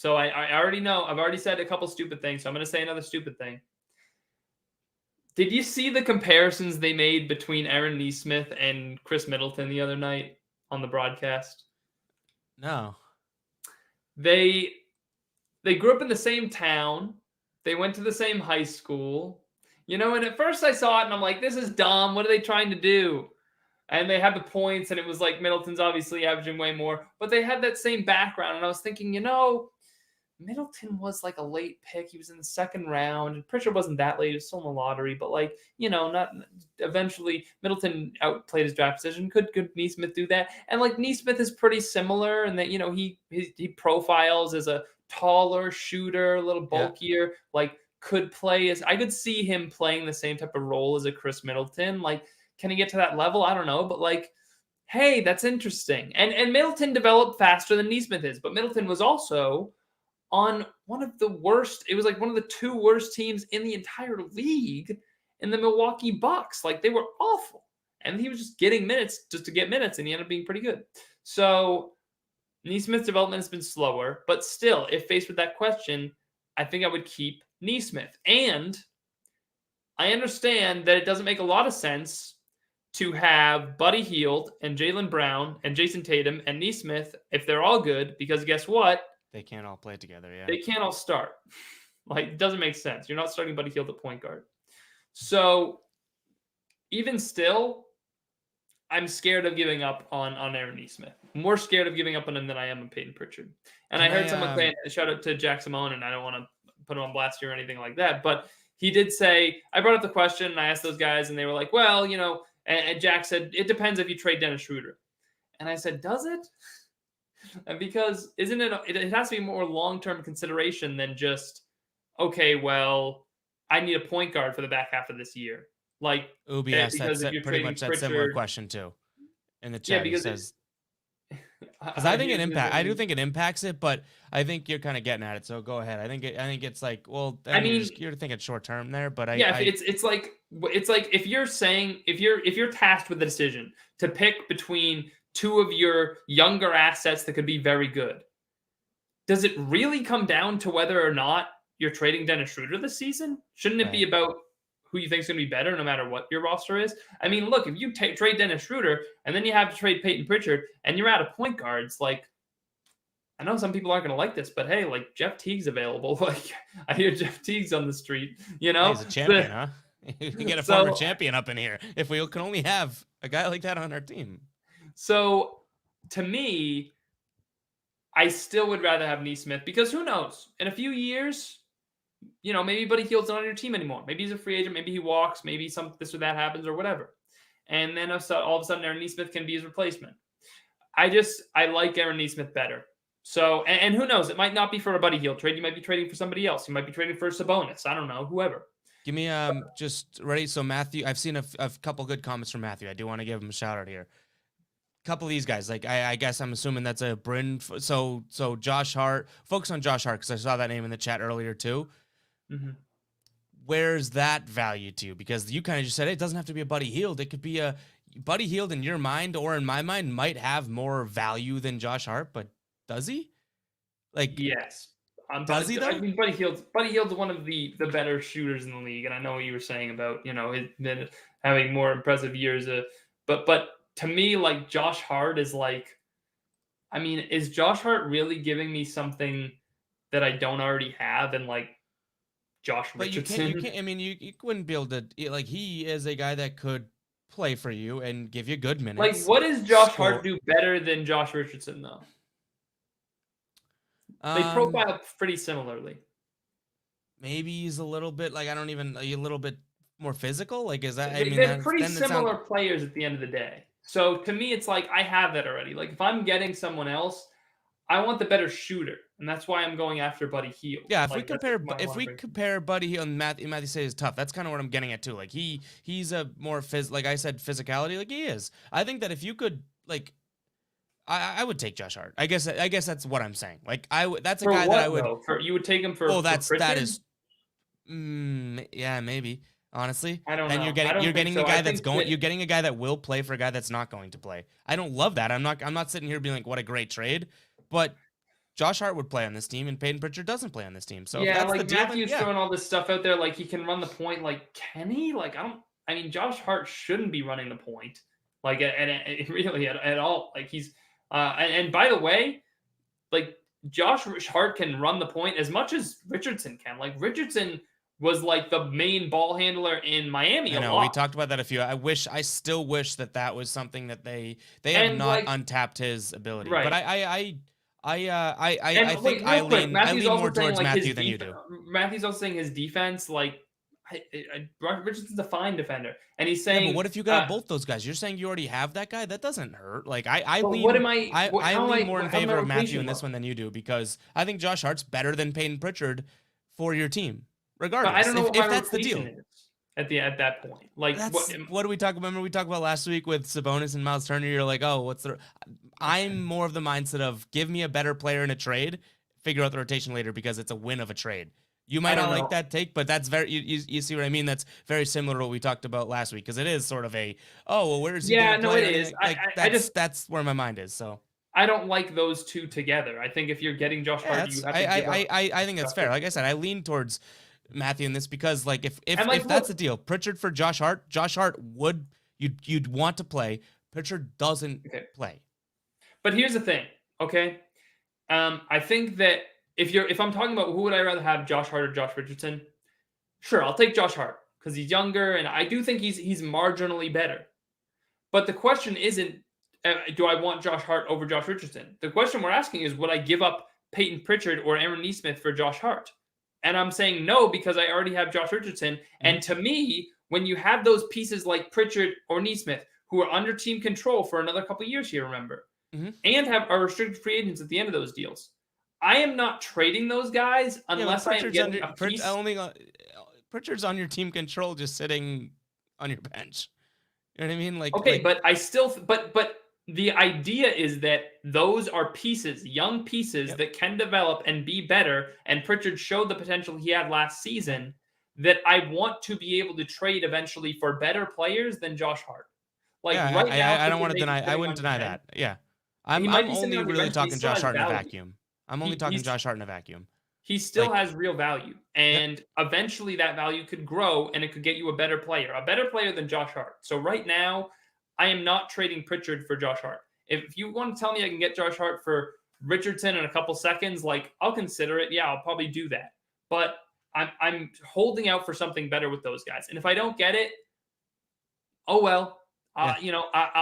So I already know. I've already said a couple stupid things, so I'm going to say another stupid thing. Did you see the comparisons they made between Aaron Nesmith and Chris Middleton the other night on the broadcast? No. They they grew up in the same town. They went to the same high school. And at first I saw it and I'm like, this is dumb. What are they trying to do? And they had the points, and it was like Middleton's obviously averaging way more, but they had that same background. And I was thinking, Middleton was like a late pick. He was in the second round. And Pritchard wasn't that late. He was still in the lottery, but not eventually Middleton outplayed his draft position. Could Nesmith do that? And like Nesmith is pretty similar in that, he profiles as a taller shooter, a little Yeah. bulkier, like could play as I could see him playing the same type of role as a Chris Middleton. Like, can he get to that level? I don't know, but like, hey, that's interesting. And Middleton developed faster than Nesmith is, but Middleton was also on one of the worst. It was like one of the two worst teams in the entire league in the Milwaukee Bucks. Like, they were awful. And he was just getting minutes just to get minutes, and he ended up being pretty good. So Nesmith's development has been slower, but still, if faced with that question, I think I would keep Nesmith. And I understand that it doesn't make a lot of sense to have Buddy Hield and Jaylen Brown and Jason Tatum and Nesmith if they're all good, because guess what? They can't all play together, yeah. They can't all start. Like, it doesn't make sense. You're not starting Buddy Hield at point guard. So even still, I'm scared of giving up on Aaron Nesmith. More scared of giving up on him than I am on Peyton Pritchard. And I heard someone saying, shout out to Jack Simone, and I don't want to put him on blast here or anything like that, but he did say, I brought up the question, and I asked those guys, and they were like, well, and Jack said, it depends if you trade Dennis Schroder. And I said, does it? And because it has to be more long-term consideration than just, okay, well, I need a point guard for the back half of this year. Like, Ubi asked pretty much that similar question too in the chat. He says, because I do think it impacts it, but I think you're kind of getting at it. So go ahead. I think it's like, well, you're thinking short term there, but it's like if you're tasked with the decision to pick between two of your younger assets that could be very good, does it really come down to whether or not you're trading Dennis Schroder this season? Shouldn't it be about who you think is going to be better no matter what your roster is? I mean, look, if you trade Dennis Schroder and then you have to trade Peyton Pritchard and you're out of point guards, like, I know some people aren't going to like this, but hey, like, Jeff Teague's available. Like, I hear Jeff Teague's on the street, He's a champion, huh? You can get a former champion up in here if we can only have a guy like that on our team. So, to me, I still would rather have Nesmith, because who knows? In a few years, maybe Buddy Hield's not on your team anymore. Maybe he's a free agent. Maybe he walks. Maybe this or that happens or whatever. And then all of a sudden, Aaron Nesmith can be his replacement. I like Aaron Nesmith better. So, and who knows? It might not be for a Buddy Hield trade. You might be trading for somebody else. You might be trading for a Sabonis. I don't know. Whoever. Give me just ready. So Matthew, I've seen a couple good comments from Matthew. I do want to give him a shout out here. Couple of these guys, like I guess I'm assuming that's a Bryn. So Josh Hart. Focus on Josh Hart because I saw that name in the chat earlier too. Mm-hmm. Where's that value to you? Because you kind of just said it doesn't have to be a Buddy Hield. It could be a Buddy Hield in your mind or in my mind might have more value than Josh Hart, but does he? Like, yes. Does he though? I mean, Buddy Hield's one of the better shooters in the league, and I know what you were saying about his been having more impressive years. But to me, like, Josh Hart is like, I mean, is Josh Hart really giving me something that I don't already have? And like Josh Richardson. You can't. I mean, you wouldn't be able to. Like, he is a guy that could play for you and give you good minutes. Like, what does Josh Hart do better than Josh Richardson though? They profile pretty similarly. Maybe he's a little bit like a little bit more physical. Like, is that? They're pretty similar players at the end of the day. So to me, it's like I have that already. Like, if I'm getting someone else, I want the better shooter, and that's why I'm going after Buddy Hield. Yeah, if we compare Buddy Hield and Matthew says is tough. That's kind of what I'm getting at too. Like, he's a more like I said, physicality. Like, he is. I think that if you could, like, I would take Josh Hart. I guess that's what I'm saying. Like, that's a guy that I would. You would take him for. Oh, that is. Yeah, maybe. Honestly, I don't know. And you're getting a guy that's going. You're getting a guy that will play for a guy that's not going to play. I don't love that. I'm not sitting here being like, what a great trade, but Josh Hart would play on this team, and Peyton Pritchard doesn't play on this team. So if Yeah, that's the like deal, then Matthews yeah. throwing all this stuff out there, like he can run the point. Like, can he? Like, I don't. I mean, Josh Hart shouldn't be running the point, like, really at all. Like he's, and by the way, like Josh Hart can run the point as much as Richardson can. Like Richardson was like the main ball handler in Miami I a know we lot, talked about that a few. I still wish that was something that they have and not like untapped his ability. But right. I And think wait, real quick, I Matthews lean also more saying towards like his Matthew than you do. Matthews also saying his defense, like Richardson's a fine defender, and he's Yeah, but saying, what if you got both those guys? You're saying you already have that guy? That doesn't hurt. Like but what am I? I How am lean I? more in How am I favor of Matthew replacing in him? this one than you do because I think Josh Hart's better than Peyton Pritchard for your team, But I regardless. don't know what If my that's the rotation deal. is at that point. Like What do we talk about? Remember we talked about last week with Sabonis and Miles Turner? You're like, oh, I'm more of the mindset of give me a better player in a trade, figure out the rotation later because it's a win of a trade. You might I not don't like know. that take, but that's very you see what I mean? That's very similar to what we talked about last week because it is sort of a where is he Yeah, gonna no, play it or is. anything like I just that's where my mind is. So I don't like those two together. I think if you're getting Josh yeah, Hart, you have to give up. I think that's Josh fair. Like I Richardson. said, I lean towards Matthew in this because like And like, if that's the look, deal, Pritchard for Josh Hart would you'd want to play. Pritchard doesn't okay. play. But here's the thing, okay? I think that if I'm talking about who would I rather have, Josh Hart or Josh Richardson, sure, I'll take Josh Hart because he's younger, and I do think he's marginally better. But the question isn't, do I want Josh Hart over Josh Richardson? The question we're asking is, would I give up Peyton Pritchard or Aaron Nesmith for Josh Hart? And I'm saying no because I already have Josh Richardson. Mhm. And to me, when you have those pieces like Pritchard or Nesmith who are under team control for another couple years here, remember, Mhm. and are restricted free agents at the end of those deals, I am not trading those guys Yeah, but unless I am getting a piece. Pritchard's on your team control, just sitting on your bench. You know what I mean? Okay, but I still but the idea is that those are pieces, young pieces Yep. that can develop and be better, and Pritchard showed the potential he had last season that I want to be able to trade eventually for better players than Josh Hart. Like Yeah, right now, I don't Pritchard want to may be deny. I sitting wouldn't on your deny bench. that. Yeah, He might I'm be sitting only on your really bench, but he talking still Josh has Hart in a value. vacuum. I'm only He, talking he's Josh Hart in a vacuum. he still Like, has real value, yep. and eventually that value could grow, and it could get you a better player than Josh Hart. So right now, I am not trading Pritchard for Josh Hart. If you want to tell me I can get Josh Hart for Richardson in a couple seconds, like I'll consider it. Yeah, I'll probably do that. But I'm holding out for something better with those guys. And if I don't get it, oh well. Yeah.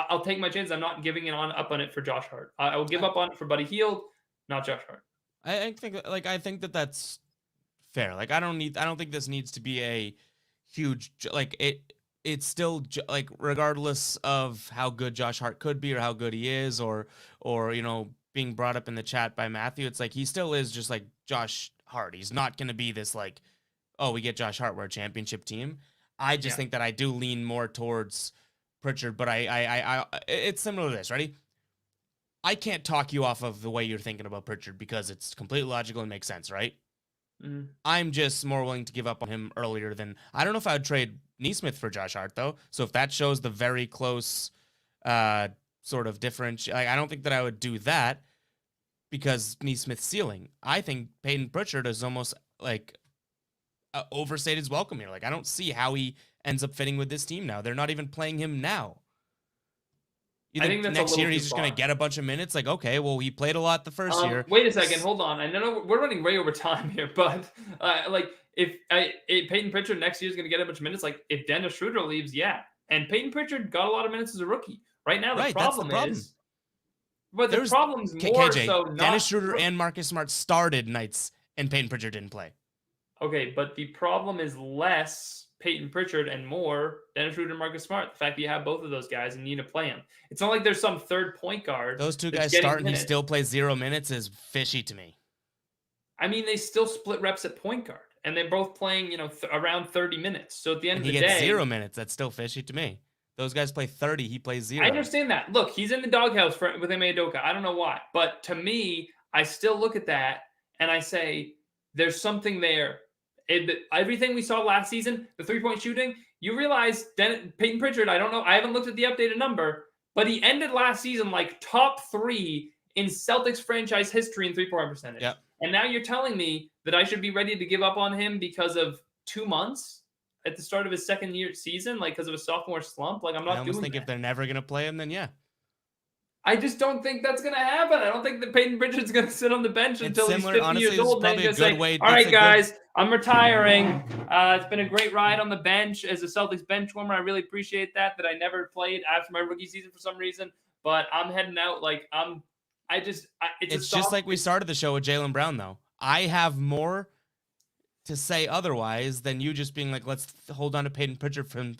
I'll take my chance. I'm not giving it on up on it for Josh Hart. I will give I, up on it for Buddy Hield, not Josh Hart. I think I think that's fair. Like I don't think this needs to be a huge like it's still like regardless of how good Josh Hart could be or how good he is or being brought up in the chat by Matthew, it's like he still is just like Josh Hart. He's not going to be this like, oh, we get Josh Hart, we're a championship team. I just Yeah. think that I do lean more towards Pritchard, but I it's similar to this. Ready? I can't talk you off of the way you're thinking about Pritchard because it's completely logical and makes sense, right? Mm. I'm just more willing to give up on him earlier than I don't know if I would trade Nesmith for Josh Hart though. So if that shows the very close sort of difference, I don't think that I would do that because Nesmith's ceiling. I think Peyton Pritchard is almost like overstayed his welcome here. Like I don't see how he ends up fitting with this team now. They're not even playing him now. You I think think that's next a little year too he's just going far. to get a bunch of minutes? Like, okay, well, he played a lot the first year. Wait a second, hold on. I know we're running way over time here, but like if Peyton Pritchard next year is going to get a bunch of minutes, like if Dennis Schroder leaves, yeah, and Peyton Pritchard got a lot of minutes as a rookie. Right now, the Right, that's the problem problem. is, but the problem's more KJ, so Dennis not Schroder and Marcus Smart started nights, and Peyton Pritchard didn't play. okay, but the problem is less Peyton Pritchard and more Dennis Schroder and Marcus Smart. The fact that you have both of those guys and you need to play them. It's not like there's some third point guard. Those two that's guys getting start and he minutes. still plays 0 minutes is fishy to me. I mean, they still split reps at point guard, and they're both playing, around 30 minutes. So at the end And of he the gets day, 0 minutes. That's still fishy to me. Those guys play 30. He plays 0. I understand that. Look, he's in the doghouse with Ime Udoka. I don't know why, but to me, I still look at that and I say, there's something there. Everything we saw last season, the 3-point shooting, you realize Peyton Pritchard, I don't know, I haven't looked at the updated number, but he ended last season like top 3 in Celtics franchise history in three-point percentage. Yep. And now you're telling me that I should be ready to give up on him because of 2 months at the start of his second year season, like because of a sophomore slump? Like, I'm not I almost doing think that. if they're never going to play him, then yeah. I just don't think that's going to happen. I don't think that Peyton Pritchard's going to sit on the bench until he's 50 honestly, years this is old. And probably then a he's going good to way. say, all it's right, a guys, I'm retiring. It's been a great ride on the bench as a Celtics bench warmer. I really appreciate that I never played after my rookie season for some reason. But I'm heading out. Like, it's just like we started the show with Jaylen Brown, though. I have more to say otherwise than you just being like, let's hold on to Peyton Pritchard for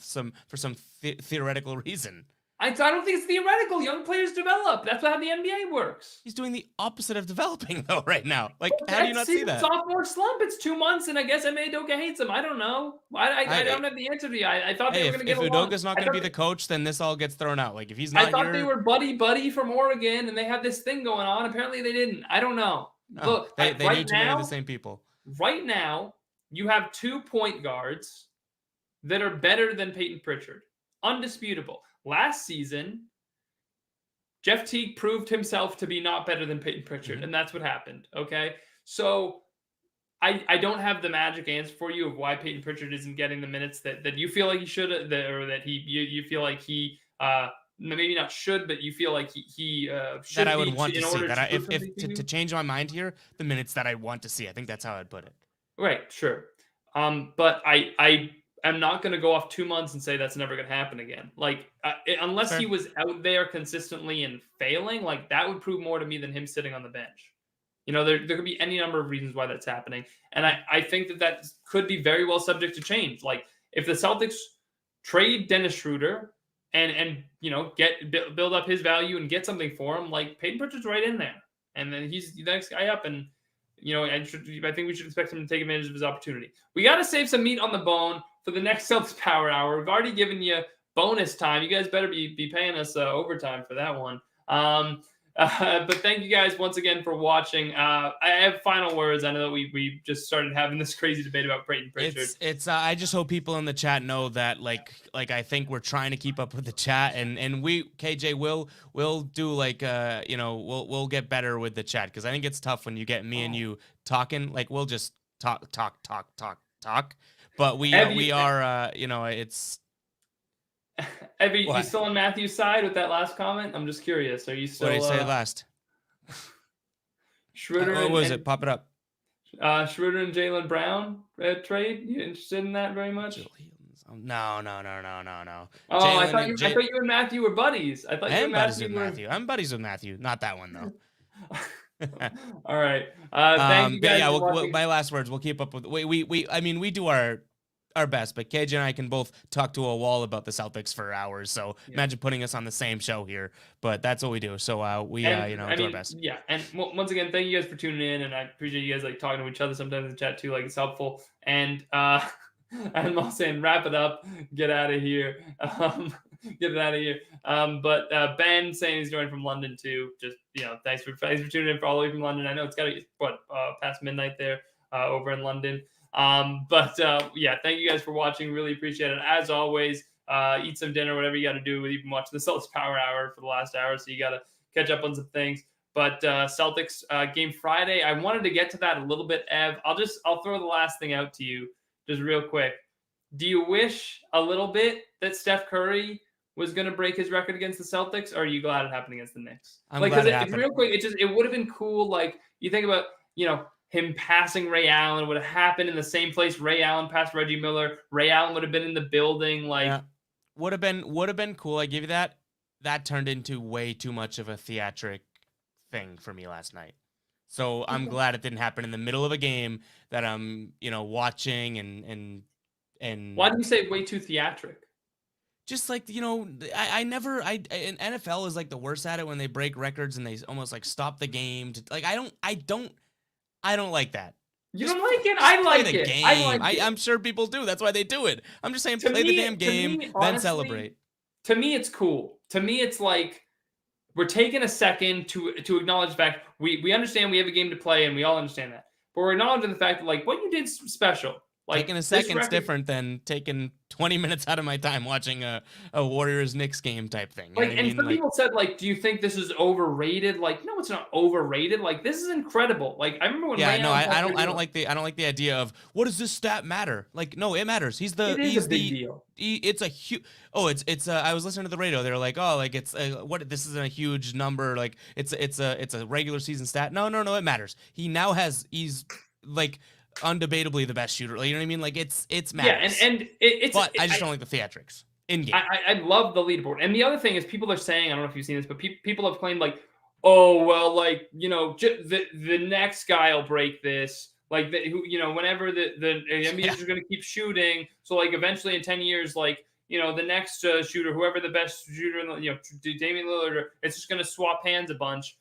some theoretical reason. I don't think it's theoretical. Young players develop. That's how the NBA works. He's doing the opposite of developing, though, right now. Like, how do you not see that? Sophomore slump. It's 2 months, and I guess Ime Udoka hates him. I don't know. I don't have the answer to you. I thought they were going to get along. If Udoka's not going to be the coach, then this all gets thrown out. Like, if he's not I thought they were buddy from Oregon, and they had this thing going on. Apparently, they didn't. I don't know. No, look, they knew too many of the same people. Right now, you have 2 point guards that are better than Peyton Pritchard. Undisputable. Last season, Jeff Teague proved himself to be not better than Peyton Pritchard, and that's what happened, okay? So I don't have the magic answer for you of why Peyton Pritchard isn't getting the minutes that you feel like he should, or that you feel like he maybe not should, but you feel like he should. That I would want to see. That if to change my mind here, the minutes that I want to see. I think that's how I'd put it. Right, sure. But I'm not going to go off 2 months and say that's never going to happen again. Like, unless he was out there consistently and failing, like that would prove more to me than him sitting on the bench. You know, there could be any number of reasons why that's happening. And I think that could be very well subject to change. Like, if the Celtics trade Dennis Schroder and you know, build up his value and get something for him, like Peyton Pritchard's right in there. And then he's the next guy up, and you know, I think we should expect him to take advantage of his opportunity. We got to save some meat on the bone for the next Celtics Power Hour. We've already given you bonus time. You guys better be paying us overtime for that one. But thank you guys once again for watching. I have final words. I know that we just started having this crazy debate about Peyton Pritchard. It's I just hope people in the chat know that like I think we're trying to keep up with the chat, and we KJ will do like you know, we'll get better with the chat, because I think it's tough when you get me and you talking. Like, we'll just talk, but we are you know, it's. Evie, you still on Matthew's side with that last comment? I'm just curious. Are you still? What did he say last? Schroder. What was it? Pop it up. Schroder and Jaylen Brown trade. You interested in that very much? No. Oh, I thought you and Matthew were buddies. I thought you and Matthew. I'm buddies with Matthew. Not that one though. All right. Thank you guys. Yeah. My last words. We'll keep up with. We do our best, but KJ and I can both talk to a wall about the Celtics for hours. So imagine putting us on the same show here, but that's what we do. So do our best. Yeah. And once again, thank you guys for tuning in, and I appreciate you guys like talking to each other sometimes in the chat too. Like, it's helpful. And I'm all saying, wrap it up, get out of here. Get it out of here. But Ben saying he's joining from London too. Just, you know, thanks for tuning in for all the way from London. I know it's got to past midnight there over in London. Yeah, thank you guys for watching. Really appreciate it. As always, eat some dinner, whatever you got to do. We've been watching the Celtics Power Hour for the last hour, so you got to catch up on some things. But Celtics game Friday, I wanted to get to that a little bit, Ev. I'll throw the last thing out to you just real quick. Do you wish a little bit that Steph Curry was going to break his record against the Celtics, or are you glad it happened against the Knicks? I'm glad it happened. Real quick, it would have been cool. Like, you think about, you know, him passing Ray Allen would have happened in the same place Ray Allen passed Reggie Miller. Ray Allen would have been in the building. Like, would have been cool. I give you that. That turned into way too much of a theatric thing for me last night. So I'm glad it didn't happen in the middle of a game that I'm, you know, watching and. Why do you say way too theatric? Just like, you know, and NFL is like the worst at it when they break records and they almost like stop the game. Like, I don't like that. You don't like it? I like it. Game. I like it. I'm sure people do. That's why they do it. I'm just saying, play the damn game, then honestly, celebrate. To me, it's cool. To me, it's like we're taking a second to acknowledge the fact we understand we have a game to play, and we all understand that. But we're acknowledging the fact that, like, what you did special. Like, taking a this second's record- different than taking 20 minutes out of my time watching a Warriors-Knicks game type thing. You know Like, what I and mean? some people said, like, do you think this is overrated? Like, no, it's not overrated. Like, this is incredible. Like, I remember when Yeah, Ray no, Allen I posted, don't like the idea of what does this stat matter? Like, no, it matters. it is a big deal. It's a huge. Oh, it's. I was listening to the radio. They were like, oh, like it's what? This isn't a huge number. Like it's a regular season stat. No, it matters. He's like undebatably the best shooter. Like, you know what I mean? Like it's matters. Yeah, and it's. But I just don't like the theatrics in game. I love the leaderboard, and the other thing is people are saying, I don't know if you've seen this, but people have claimed like, oh well, like, you know, the next guy will break this. Like, whenever the NBA is going to keep shooting, so like eventually in 10 years, like, you know, the next shooter, whoever the best shooter, in the, you know, Damian Lillard, it's just going to swap hands a bunch.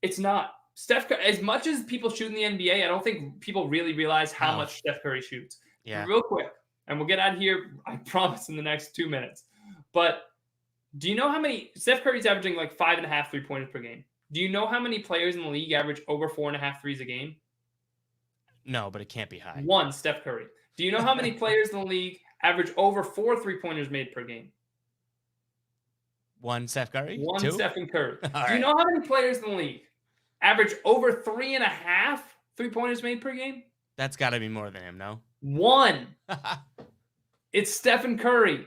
It's not. Steph, as much as people shoot in the NBA, I don't think people really realize how much Steph Curry shoots. Yeah. Real quick, and we'll get out of here, I promise, in the next 2 minutes. But do you know how many Steph Curry's averaging like 5.5 3-pointers per game? Do you know how many players in the league average over 4.5 threes a game? No, but it can't be high. One, Steph Curry. Do you know how many players in the league average over 4 3-pointers made per game? One, Steph Curry? One, Two? Stephen Curry. Do right. you know how many players in the league average over 3.5 3-pointers made per game? That's got to be more than him, no? One. It's Stephen Curry.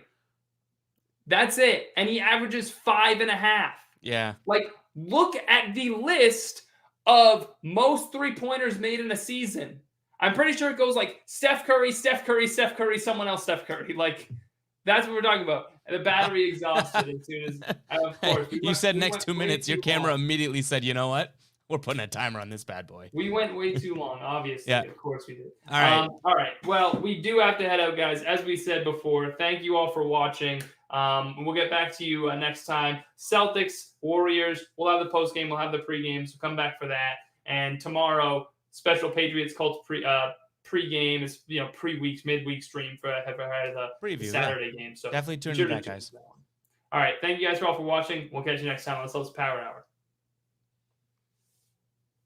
That's it. And he averages 5.5. Yeah. Like, look at the list of most 3-pointers made in a season. I'm pretty sure it goes like Steph Curry, Steph Curry, Steph Curry, someone else, Steph Curry. Like, that's what we're talking about. And the battery exhausted as soon as, of course. You said next 2 minutes. Your camera immediately said, you know what? We're putting a timer on this bad boy. We went way too long, obviously. Yeah. Of course we did. All right. All right. Well, we do have to head out, guys. As we said before, thank you all for watching. We'll get back to you next time. Celtics, Warriors. We'll have the post game. We'll have the pregame. So come back for that. And tomorrow, special Patriots Colts pregame is, you know, pre-weeks, midweek stream for the Preview, Saturday game. So definitely tune into that, guys. All right. Thank you guys for all for watching. We'll catch you next time on the Celtics Power Hour.